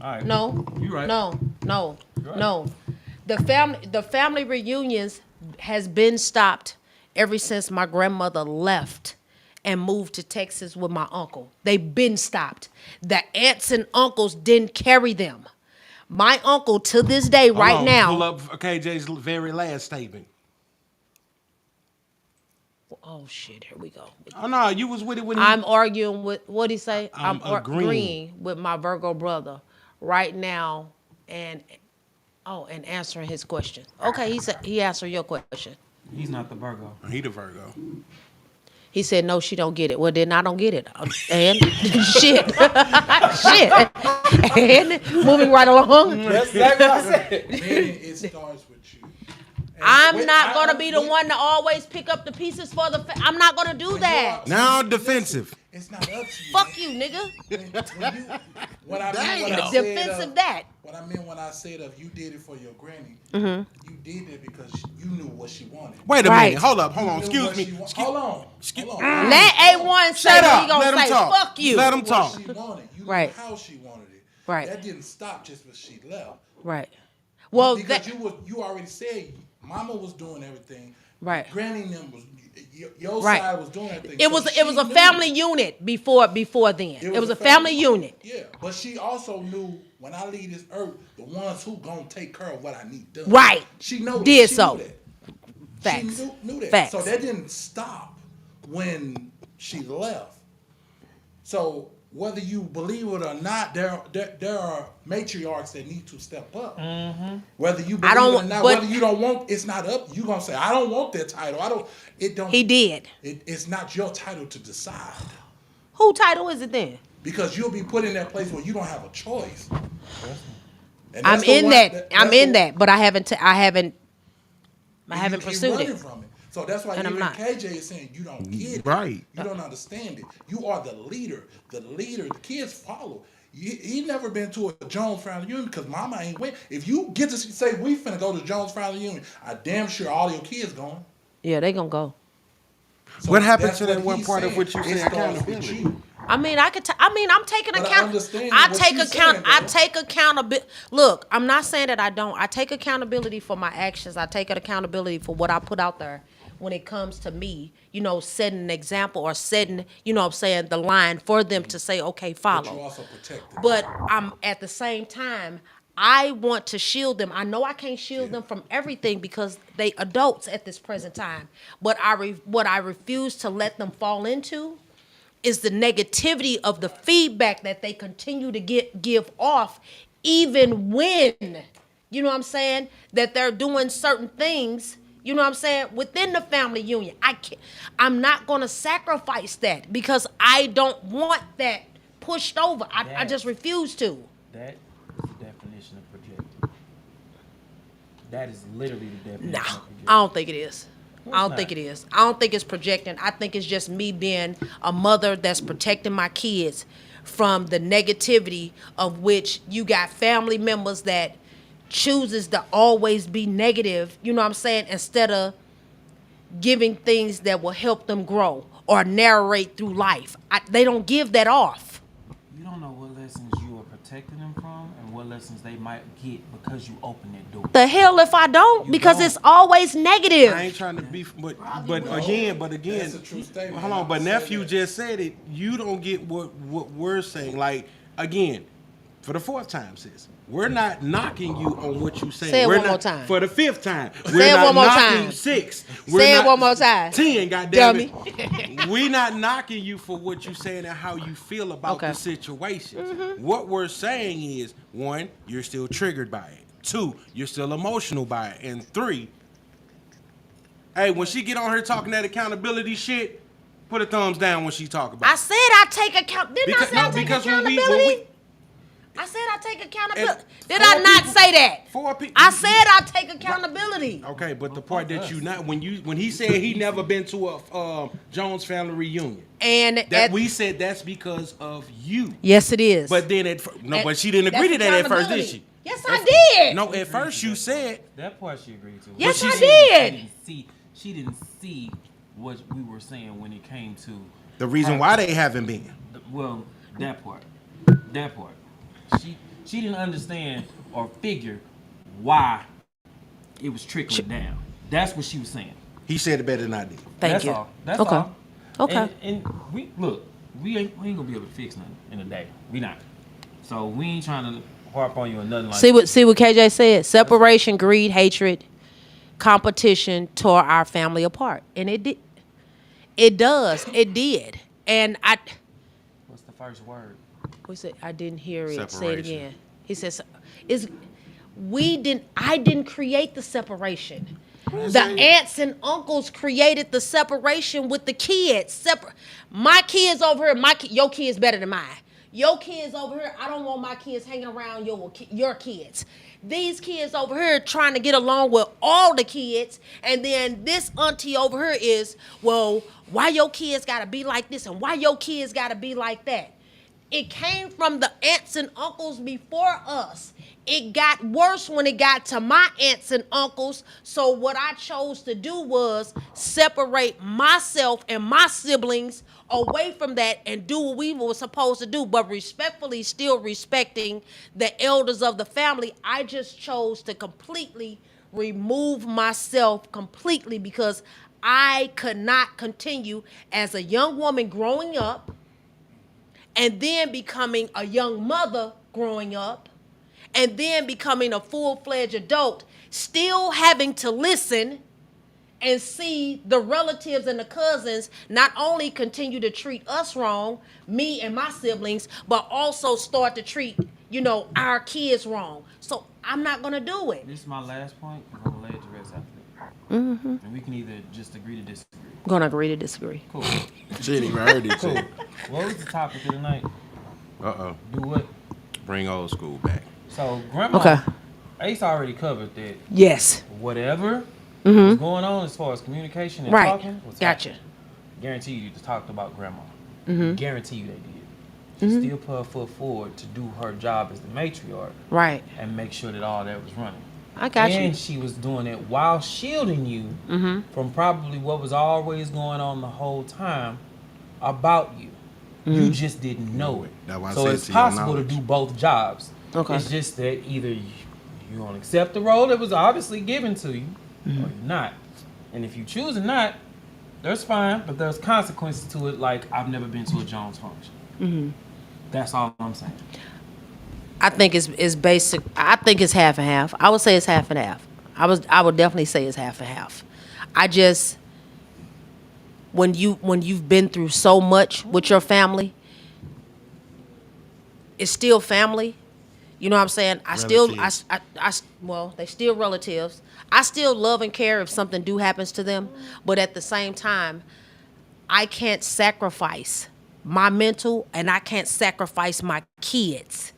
right. no, You right. no. right. The family reunions has been stopped ever since my grandmother left and moved to Texas with my uncle. They've been stopped. The aunts and uncles didn't carry them. My uncle to this day, right Hold on, now. Pull up KJ's very last statement. Oh shit! Here we go. Oh no, you was with it when he. I'm arguing with what he say. I'm agreeing. agreeing with my Virgo brother right now, and answering his question. Okay, he said he answered your question. He's not the Virgo. He the Virgo. He said no, she don't get it. Well, then I don't get it. And shit, shit. And moving right along. That's exactly what I said. Meaning it starts with you. And I'm not gonna be the one to always pick up the pieces for the. I'm not gonna do that. Now defensive. It's not up to you. Fuck you, nigga. What I mean, what I said Defensive of- that. What I meant when I said of you did it for your granny, you did it because you knew what she wanted. Wait a Right. minute. Hold on. You knew Excuse what me. she wa- Excuse- Hold on. excuse- Hold on. Let A1 say Shut what up. he gonna Let him say. talk. Fuck you. Let him What talk. she wanted. You Right. knew how she wanted it. Right. That didn't stop just because she left. Right. Well, Because that, you already said Mama was doing everything. Right. Granny and them was your Right. side was doing everything. it was a family unit before then. It was a family unit. Yeah, but she also knew when I leave this earth, the ones who gonna take care of what I need done. Right. She know Did she so. Knew that. Facts. She knew that. Facts. So that didn't stop when she left. So whether you believe it or not, there are matriarchs that need to step up. Whether you believe don't it or not, but- whether you don't want, it's not up. You gonna say, I don't want that title. I don't. It don't. He did. It's not your title to decide Who title is it then? because you'll be put in that place where you don't have a choice. And I'm that's the in one- that. I'm that's in the- that, but I haven't and you keep pursued running it. from it. So that's why And I'm even not. KJ is saying you don't get it. Right. You don't understand it. You are the leader. The leader. The kids follow. He never been to a Jones family reunion because Mama ain't went. If you get to say we finna go to Jones family reunion, I damn sure all your kids going. Yeah, they gonna go. So What happened that's to that what one he's part of saying. what you It said, starts with accountability? you. I mean, I could. I mean, I'm taking But I account. understand I what take you're account. saying, I though. take accountability. Look, I'm not saying that I don't. I take accountability for my actions. I take accountability for what I put out there. When it comes to me, setting an example or setting, what I'm saying, the line for them to say, okay, follow. But you also protect them. But I'm at the same time, I want to shield them. I know I can't shield them from everything because they adults at this present time. But what I refuse to let them fall into is the negativity of the feedback that they continue to give off, even when, what I'm saying, that they're doing certain things, what I'm saying, within the family union. I'm not gonna sacrifice that because I don't want that pushed over. I just refuse to. That is the definition of projecting. That is literally the definition No, of projecting. I don't think it is. No, I don't it's think not. it is. I don't think it's projecting. I think it's just me being a mother that's protecting my kids from the negativity of which you got family members that chooses to always be negative, you know what I'm saying, instead of giving things that will help them grow or narrate through life. They don't give that off. You don't know what lessons you are protecting them from and what lessons they might get because you open that door. The hell if I don't, You because don't. it's always negative. I ain't trying to be, but again, That's a true statement. hold on. But Say nephew that. just said it. You don't get what we're saying. Like again, for the fourth time, sis. We're not knocking you on what you saying. Say it We're one more not- time. For the fifth time. Say We're it not one more knocking time. you 6. Say it one more time. 10, goddamn Dummy. it. We not knocking you for what you saying and how you feel about Okay. the situation. What we're saying is, 1, you're still triggered by it. 2, you're still emotional by it. And 3, hey, when she get on her talking that accountability shit, put a thumbs down when she talk about I it. said I take account. Didn't I say I take because accountability? I said I take accountability. And Did 4 I not people- say that? 4 people. I said I take accountability. Okay, but the part that you not when he said he never been to a Jones family reunion, And that we said that's because of you. yes, it is. But then but she didn't agree to That's that at first, did accountability. she? Yes, I did. No, at first you said That part she agreed to. Yes, But I she did. She didn't see what we were saying when it came to the reason why they haven't been. well, that part. She didn't understand or figure why it was trickling down. That's what she was saying. He said it better than I did. Thank That's you. all. That's Okay. all. Okay. And we ain't gonna be able to fix nothing in a day. We not. So we ain't trying to harp on you or nothing like that. See what KJ said. Separation, greed, hatred, competition tore our family apart, and it did. It does. It did. And What's the first word? we said I didn't hear it. Say it Separation. again. He says, I didn't create the separation. The aunts and uncles created the separation with the kids. My kids over here, your kids better than mine. Your kids over here, I don't want my kids hanging around your kids. These kids over here trying to get along with all the kids, and then this auntie over here is, well, why your kids gotta be like this and why your kids gotta be like that? It came from the aunts and uncles before us. It got worse when it got to my aunts and uncles. So what I chose to do was separate myself and my siblings away from that and do what we were supposed to do, but respectfully still respecting the elders of the family. I just chose to completely remove myself completely because I could not continue as a young woman growing up and then becoming a young mother growing up, and then becoming a full-fledged adult, still having to listen and see the relatives and the cousins not only continue to treat us wrong, me and my siblings, but also start to treat, our kids wrong. So I'm not gonna do it. This is my last point. I'm gonna lay it to rest after that. And we can either just agree to disagree. I'm gonna agree to disagree. Cool. She ain't even heard it Cool. yet. What was the topic of the night? Uh-oh. Do what? Bring old school back. So grandma, Okay. Ace already covered that. Yes. Whatever was going on as far as communication and Right. talking was Gotcha. happening. Guarantee you just talked about grandma. Guarantee you they did. She still put her foot forward to do her job as the matriarch Right. and make sure that all that was running. I got And you. she was doing it while shielding you from probably what was always going on the whole time about you. You just didn't know it. That's why I So said it's to your possible to knowledge. do both jobs. Okay. It's just that either you gonna accept the role that was obviously given to you, or you're not. And if you choose to not, there's fine, but there's consequences to it. Like I've never been to a Jones function. That's all I'm saying. I think it's basic. I think it's half and half. I would say it's half and half. I would definitely say it's half and half. I just when you've been through so much with your family, it's still family. You know what I'm saying? Relatives. Well, they still relatives. I still love and care if something do happens to them, but at the same time, I can't sacrifice my mental and I can't sacrifice my kids.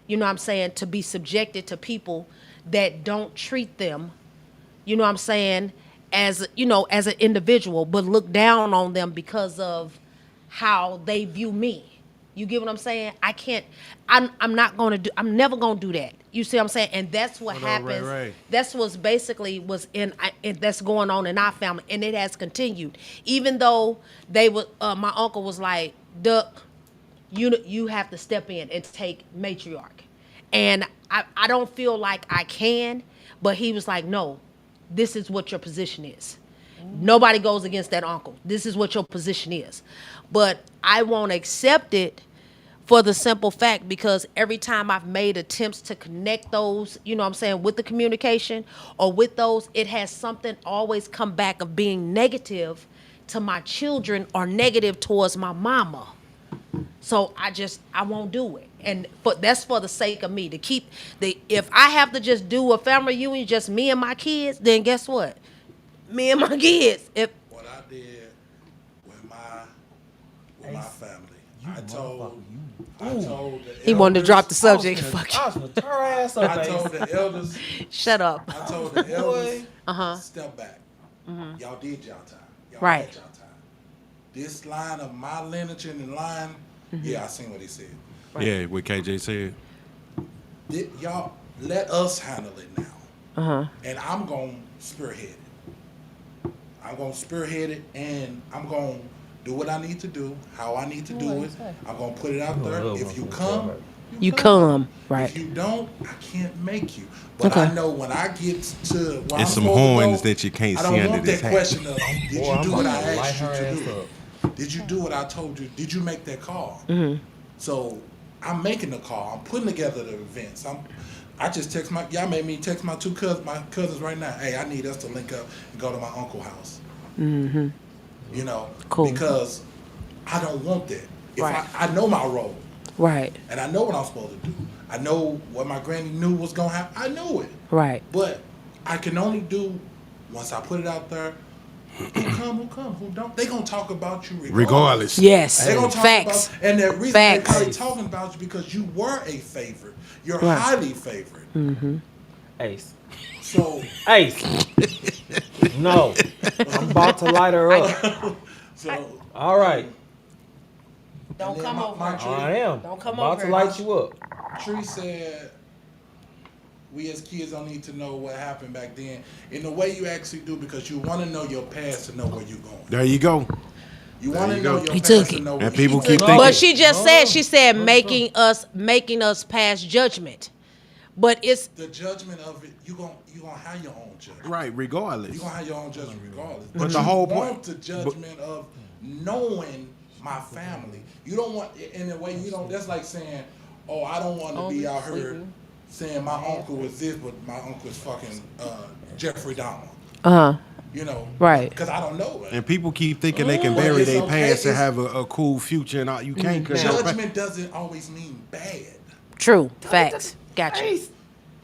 You know what I'm saying? To be subjected to people that don't treat them, you know what I'm saying, as as an individual, but look down on them because of how they view me. You get what I'm saying? I can't. I'm not gonna do. I'm never gonna do that. You see what I'm saying? And that's what What up, happens. Ray Ray? That's what's basically that's going on in our family, and it has continued. Even though my uncle was like, "Duck, you have to step in and take matriarch," and I don't feel like I can, but he was like, "No, this is what your position is. Nobody goes against that uncle. This is what your position is." But I won't accept it for the simple fact because every time I've made attempts to connect those, you know what I'm saying, with the communication or with those, it has something always come back of being negative to my children or negative towards my mama. So I won't do it. And that's for the sake of me to keep if I have to just do a family reunion, just me and my kids, then guess what? Me and my kids. What I did with my family, I told the He wanted to elders- drop the subject. I Fuck was gonna tear her ass up. I told the elders, Shut up. I told the elders, Uh-huh. step back. Y'all did y'all time. Y'all Right. had y'all time. This line of my lineage and line, yeah, I seen what he said. Yeah, what KJ said. Y'all let us handle it now. Uh-huh. And I'm gonna spearhead it. I'm gonna spearhead it, and I'm gonna do what I need to do, how I need to do it. I'm gonna put it out there. If you come, You come. Right. If you don't, I can't make you. But I know when I get to where I'm It's some supposed to horns go, that you can't I see don't under want this that hat. question of, did you do what I asked you to ass do? up. Did you do what I told you? Did you make that call? So I'm making the call. I'm putting together the events. I just text y'all made me text my cousins right now. Hey, I need us to link up and go to my uncle's house. You know, Cool. because I don't want that. If Right. I know my role, Right. and I know what I'm supposed to do. I know what my granny knew was gonna happen. I know it. Right. But I can only do once I put it out there. Who come, who don't? They gonna talk about you regardless. Yes. They gonna talk Facts. about, and the reason Facts. they probably talking about you because you were a favorite. You're Right. highly favored. Ace. So, Ace. No. I'm about to light her up. so All right. Don't and then come my- over. my I am. Don't come about over to here. light you up. Tree said, we as kids don't need to know what happened back then in the way you actually do because you want to know your past to know where you're going. There you go. You There want to you know go. your He past took to it. know where And people you're keep going. thinking. But she just said, What's making us pass judgment. But it's The judgment of it, you gonna have your own judgment. Right, regardless. You gonna have your own judgment regardless. But But the you whole want point- the judgment of knowing my family. You don't want in a way you don't. That's like saying, oh, I don't want to be out here saying my uncle was this, but my uncle is fucking Jeffrey Dahmer. You know, Right. Because I don't know. And people keep thinking they can But bury it's their okay, past and it's- have a cool future, and all. You can't. Cause your pa- Judgment doesn't always mean bad. true. Facts. Gotcha. Ace.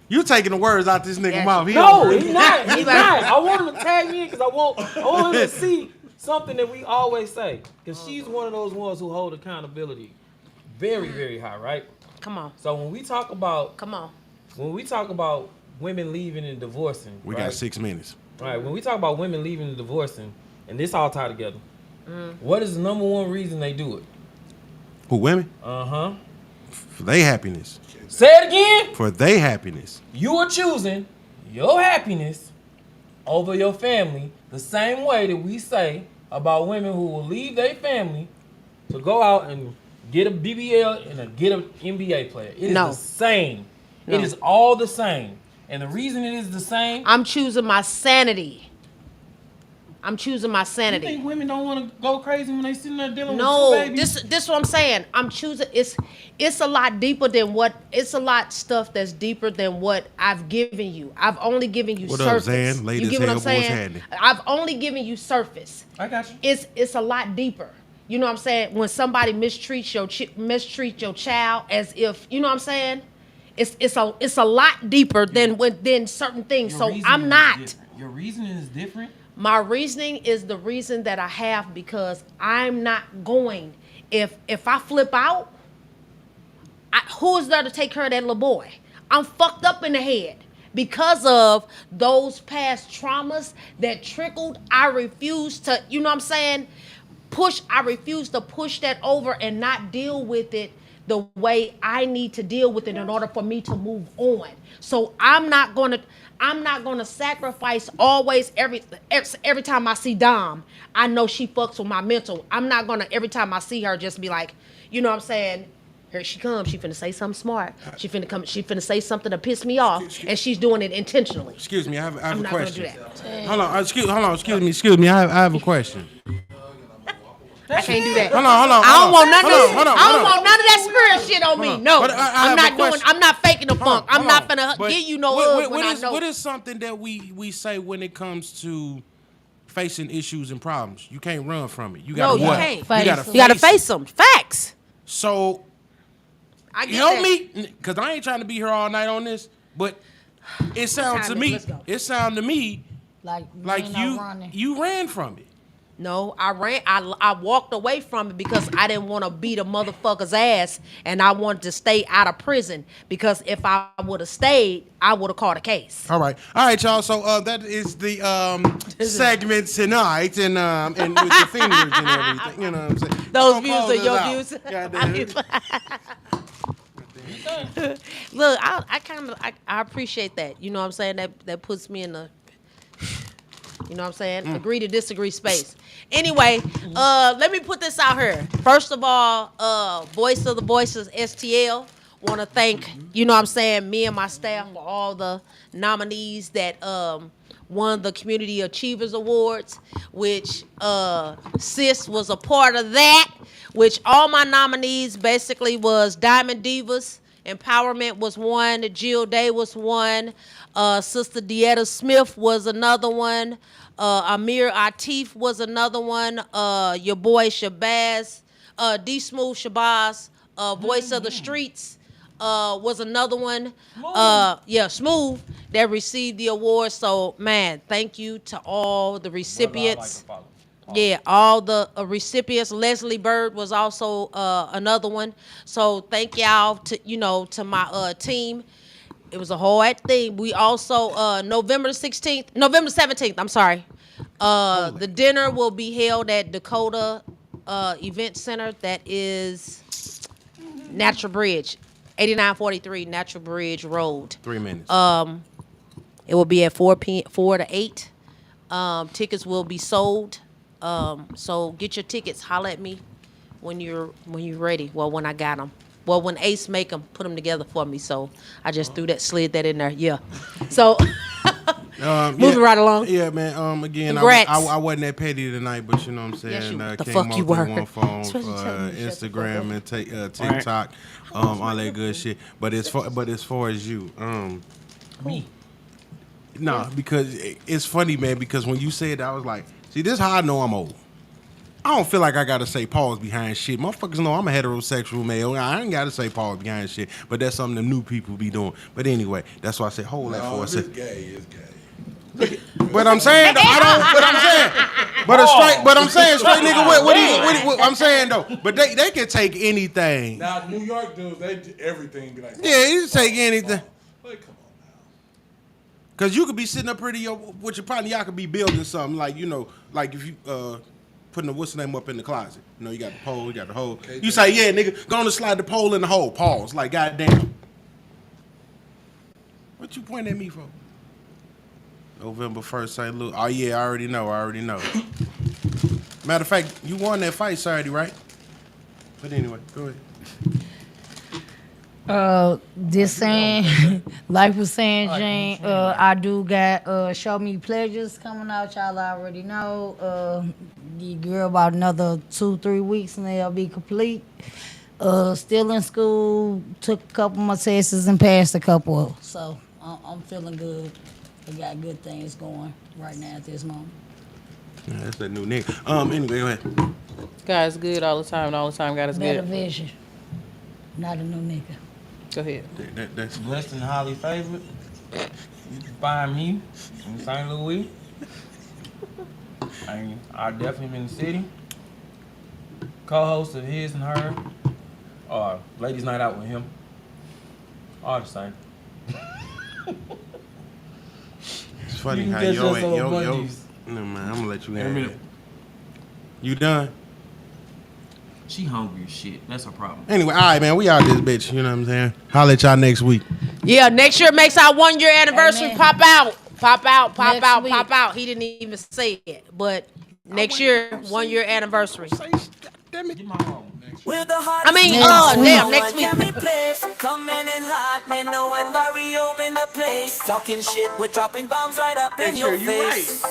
you taking the words out this nigga Yes. mouth. He No, already- he's not. He's He not. I want him to tag me in because I want him to see something that we always say. Because she's one of those ones who hold accountability very, very high, right? Come on. So when we talk about women leaving and divorcing, We right? got 6 minutes. Right. When we talk about women leaving and divorcing, and this all tied together, what is the number one reason they do it? Who, women? Uh-huh. For their happiness. Say it again. For their happiness. You are choosing your happiness over your family the same way that we say about women who will leave their family to go out and get a BBL and get an NBA player. It is No. the same. No. It is all the same. And the reason it is the same, I'm choosing my sanity. I'm choosing my you sanity. think women don't want to go crazy when they sitting there dealing No, with two babies? this what I'm saying. I'm choosing. It's a lot deeper than what. It's a lot stuff that's deeper than what I've given you. I've only given you What up, surface. Zan? Late You as get what hell, I'm boys saying? happening. I've only given you surface. I got you. It's a lot deeper. You know what I'm saying? When somebody mistreats your child as if, you know what I'm saying? It's a lot deeper than certain things. Your So reasoning I'm is not. different. Your reasoning is different. My reasoning is the reason that I have because I'm not going. If I flip out, who is there to take care of that little boy? I'm fucked up in the head because of those past traumas that trickled. I refuse to, you know what I'm saying? I refuse to push that over and not deal with it the way I need to deal with it in order for me to move on. So I'm not gonna sacrifice always every time I see Dom, I know she fucks with my mental. I'm not gonna every time I see her just be like, you know what I'm saying? Here she comes. She finna say something smart. She finna say something to piss me off, and she's doing it intentionally. Excuse me, I have I'm a not question. gonna do that. Hold on, excuse me. I have a question. I can't do that. Hold on. I don't want none of Hold on, that. hold on, I don't hold on. want none of that spirit shit on me. No, But I have a question. I'm not faking the funk. I'm Hold not on. finna But give you no what- hug when I know. What is something that we say when it comes to facing issues and problems? You can't run from it. You No, gotta you what? can't. You Face gotta them. You gotta it. face them. Facts. So I get help that. me, cause I ain't trying to be here all night on this, but it sounds to time is? me, Let's go. it sound to me Like running. you ran from it. No, I ran. I walked away from it because I didn't want to beat a motherfucker's ass, and I wanted to stay out of prison. Because if I would have stayed, I would have caught a case. All right, y'all. So that is the segment tonight, and with the fingers and everything. You know what I'm saying? Those Don't views close are us your out. views. Goddamn. Look, I appreciate that. You know what I'm saying? That puts me in the, you know what I'm saying? Agree to disagree space. Anyway, let me put this out here. First of all, Voice of the Voices STL. Want to thank, you know what I'm saying, me and my staff for all the nominees that won the Community Achievers Awards, which Sis was a part of that, which all my nominees basically was Diamond Divas, Empowerment was one, Jill Day was one, Sister Dieta Smith was another one, Amir Atif was another one, your boy Shabazz, D Smooth Shabazz, Voice of the Streets, was another one. Smooth that received the award. So man, thank you to all the recipients. Yeah, all the recipients. Leslie Bird was also another one. So thank y'all to my team. It was a hard thing. We also November 17th. I'm sorry. The dinner will be held at Dakota Event Center. That is Natural Bridge, 8943 Natural Bridge Road. 3 minutes. It will be at 4 to 8. Tickets will be sold. So get your tickets. Holla at me when you're ready. Well, when I got them. Well, when Ace make them, put them together for me. So I just slid that in there. Yeah. So moving right along. Yeah, man. Again, Congrats. I wasn't that petty tonight, but you know what I'm saying. Yes, you- the came fuck on you through were. one phone, Especially telling me to shut the fuck Instagram, and TikTok, all that good shit. But as far as you, Me. nah, because it's funny, man. Because when you said that, I was like, see, this is how I know I'm old. I don't feel like I gotta say pause behind shit. Motherfuckers know I'm a heterosexual male. I ain't gotta say pause behind shit. But that's something the new people be doing. But anyway, that's why I said hold that for a It's second. gay. It's gay. But I'm saying though, but I'm saying straight nigga. What I'm saying though, but they can take anything. Now New York dudes, everything be like. Yeah, you can take anything. Like, come on now. Cause you could be sitting up pretty with your partner, y'all could be building something like like if you putting the what's the name up in the closet. You know, you got the pole, you got the hole. You say, yeah, nigga, go on and slide the pole in the hole. Pause. Like, goddamn. What you pointing at me for? November 1st, St. Louis. Oh yeah, I already know. Matter of fact, you won that fight Saturday, right? But anyway, go ahead. This saying, like was saying, Jane, I do got Show Me Pleasures coming out. Y'all already know. The girl about another 2-3 weeks and they'll be complete. Still in school. Took a couple more tests and passed a couple. So I'm feeling good. I got good things going right now at this moment. Yeah, that's that new nigga. Anyway, go ahead. God's good all the time, and all the time God is Better good. vision. Not a new nigga. Go ahead. That's Blessed and highly favored. You can find me in St. Louis. I definitely in the city. Co-host of his and her. Or ladies' night out with him. All the same. it's funny You how can catch yo us on yo. Mondays. No man, I'm gonna let you In a have minute. it. You done? She hungry as shit. That's her problem. Anyway, all right, man. We out this bitch. You know what I'm saying? Holla at y'all next week. Yeah, next year makes our 1 year anniversary. Amen. Pop out. Pop out. Pop Next out. week. Pop out. He didn't even say it. But next year, 1 year anniversary. Damn it. Get my home. We're the hottest I mean, Next damn, next week. Can replace. Coming in hot, man, no one Mario in the place. Talking shit, we're dropping bombs right up in your face.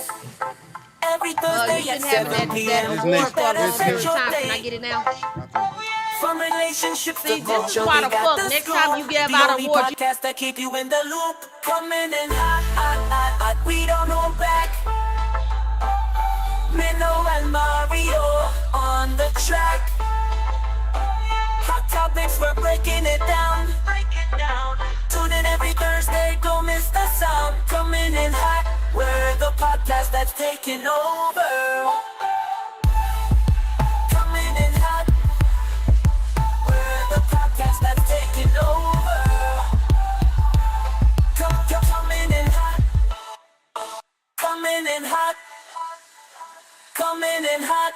Every You Thursday didn't at have 7 that p.m. This award next- for a Better long this set period of your time. Can I day. get it now? From relationships See, to this is culture, why we the got fuck the next scoop. time you give The out only awards, you- podcast that keep you in the loop. Coming in hot, hot, hot, hot. We don't hold back. Minnow and Mario on the track. Hot topics, we're breaking it down. Tune in every Thursday, don't miss the sound. Coming in hot, we're the podcast that's taking over. Coming in hot, we're the podcast that's taking over. Coming in hot, coming in hot, coming in hot.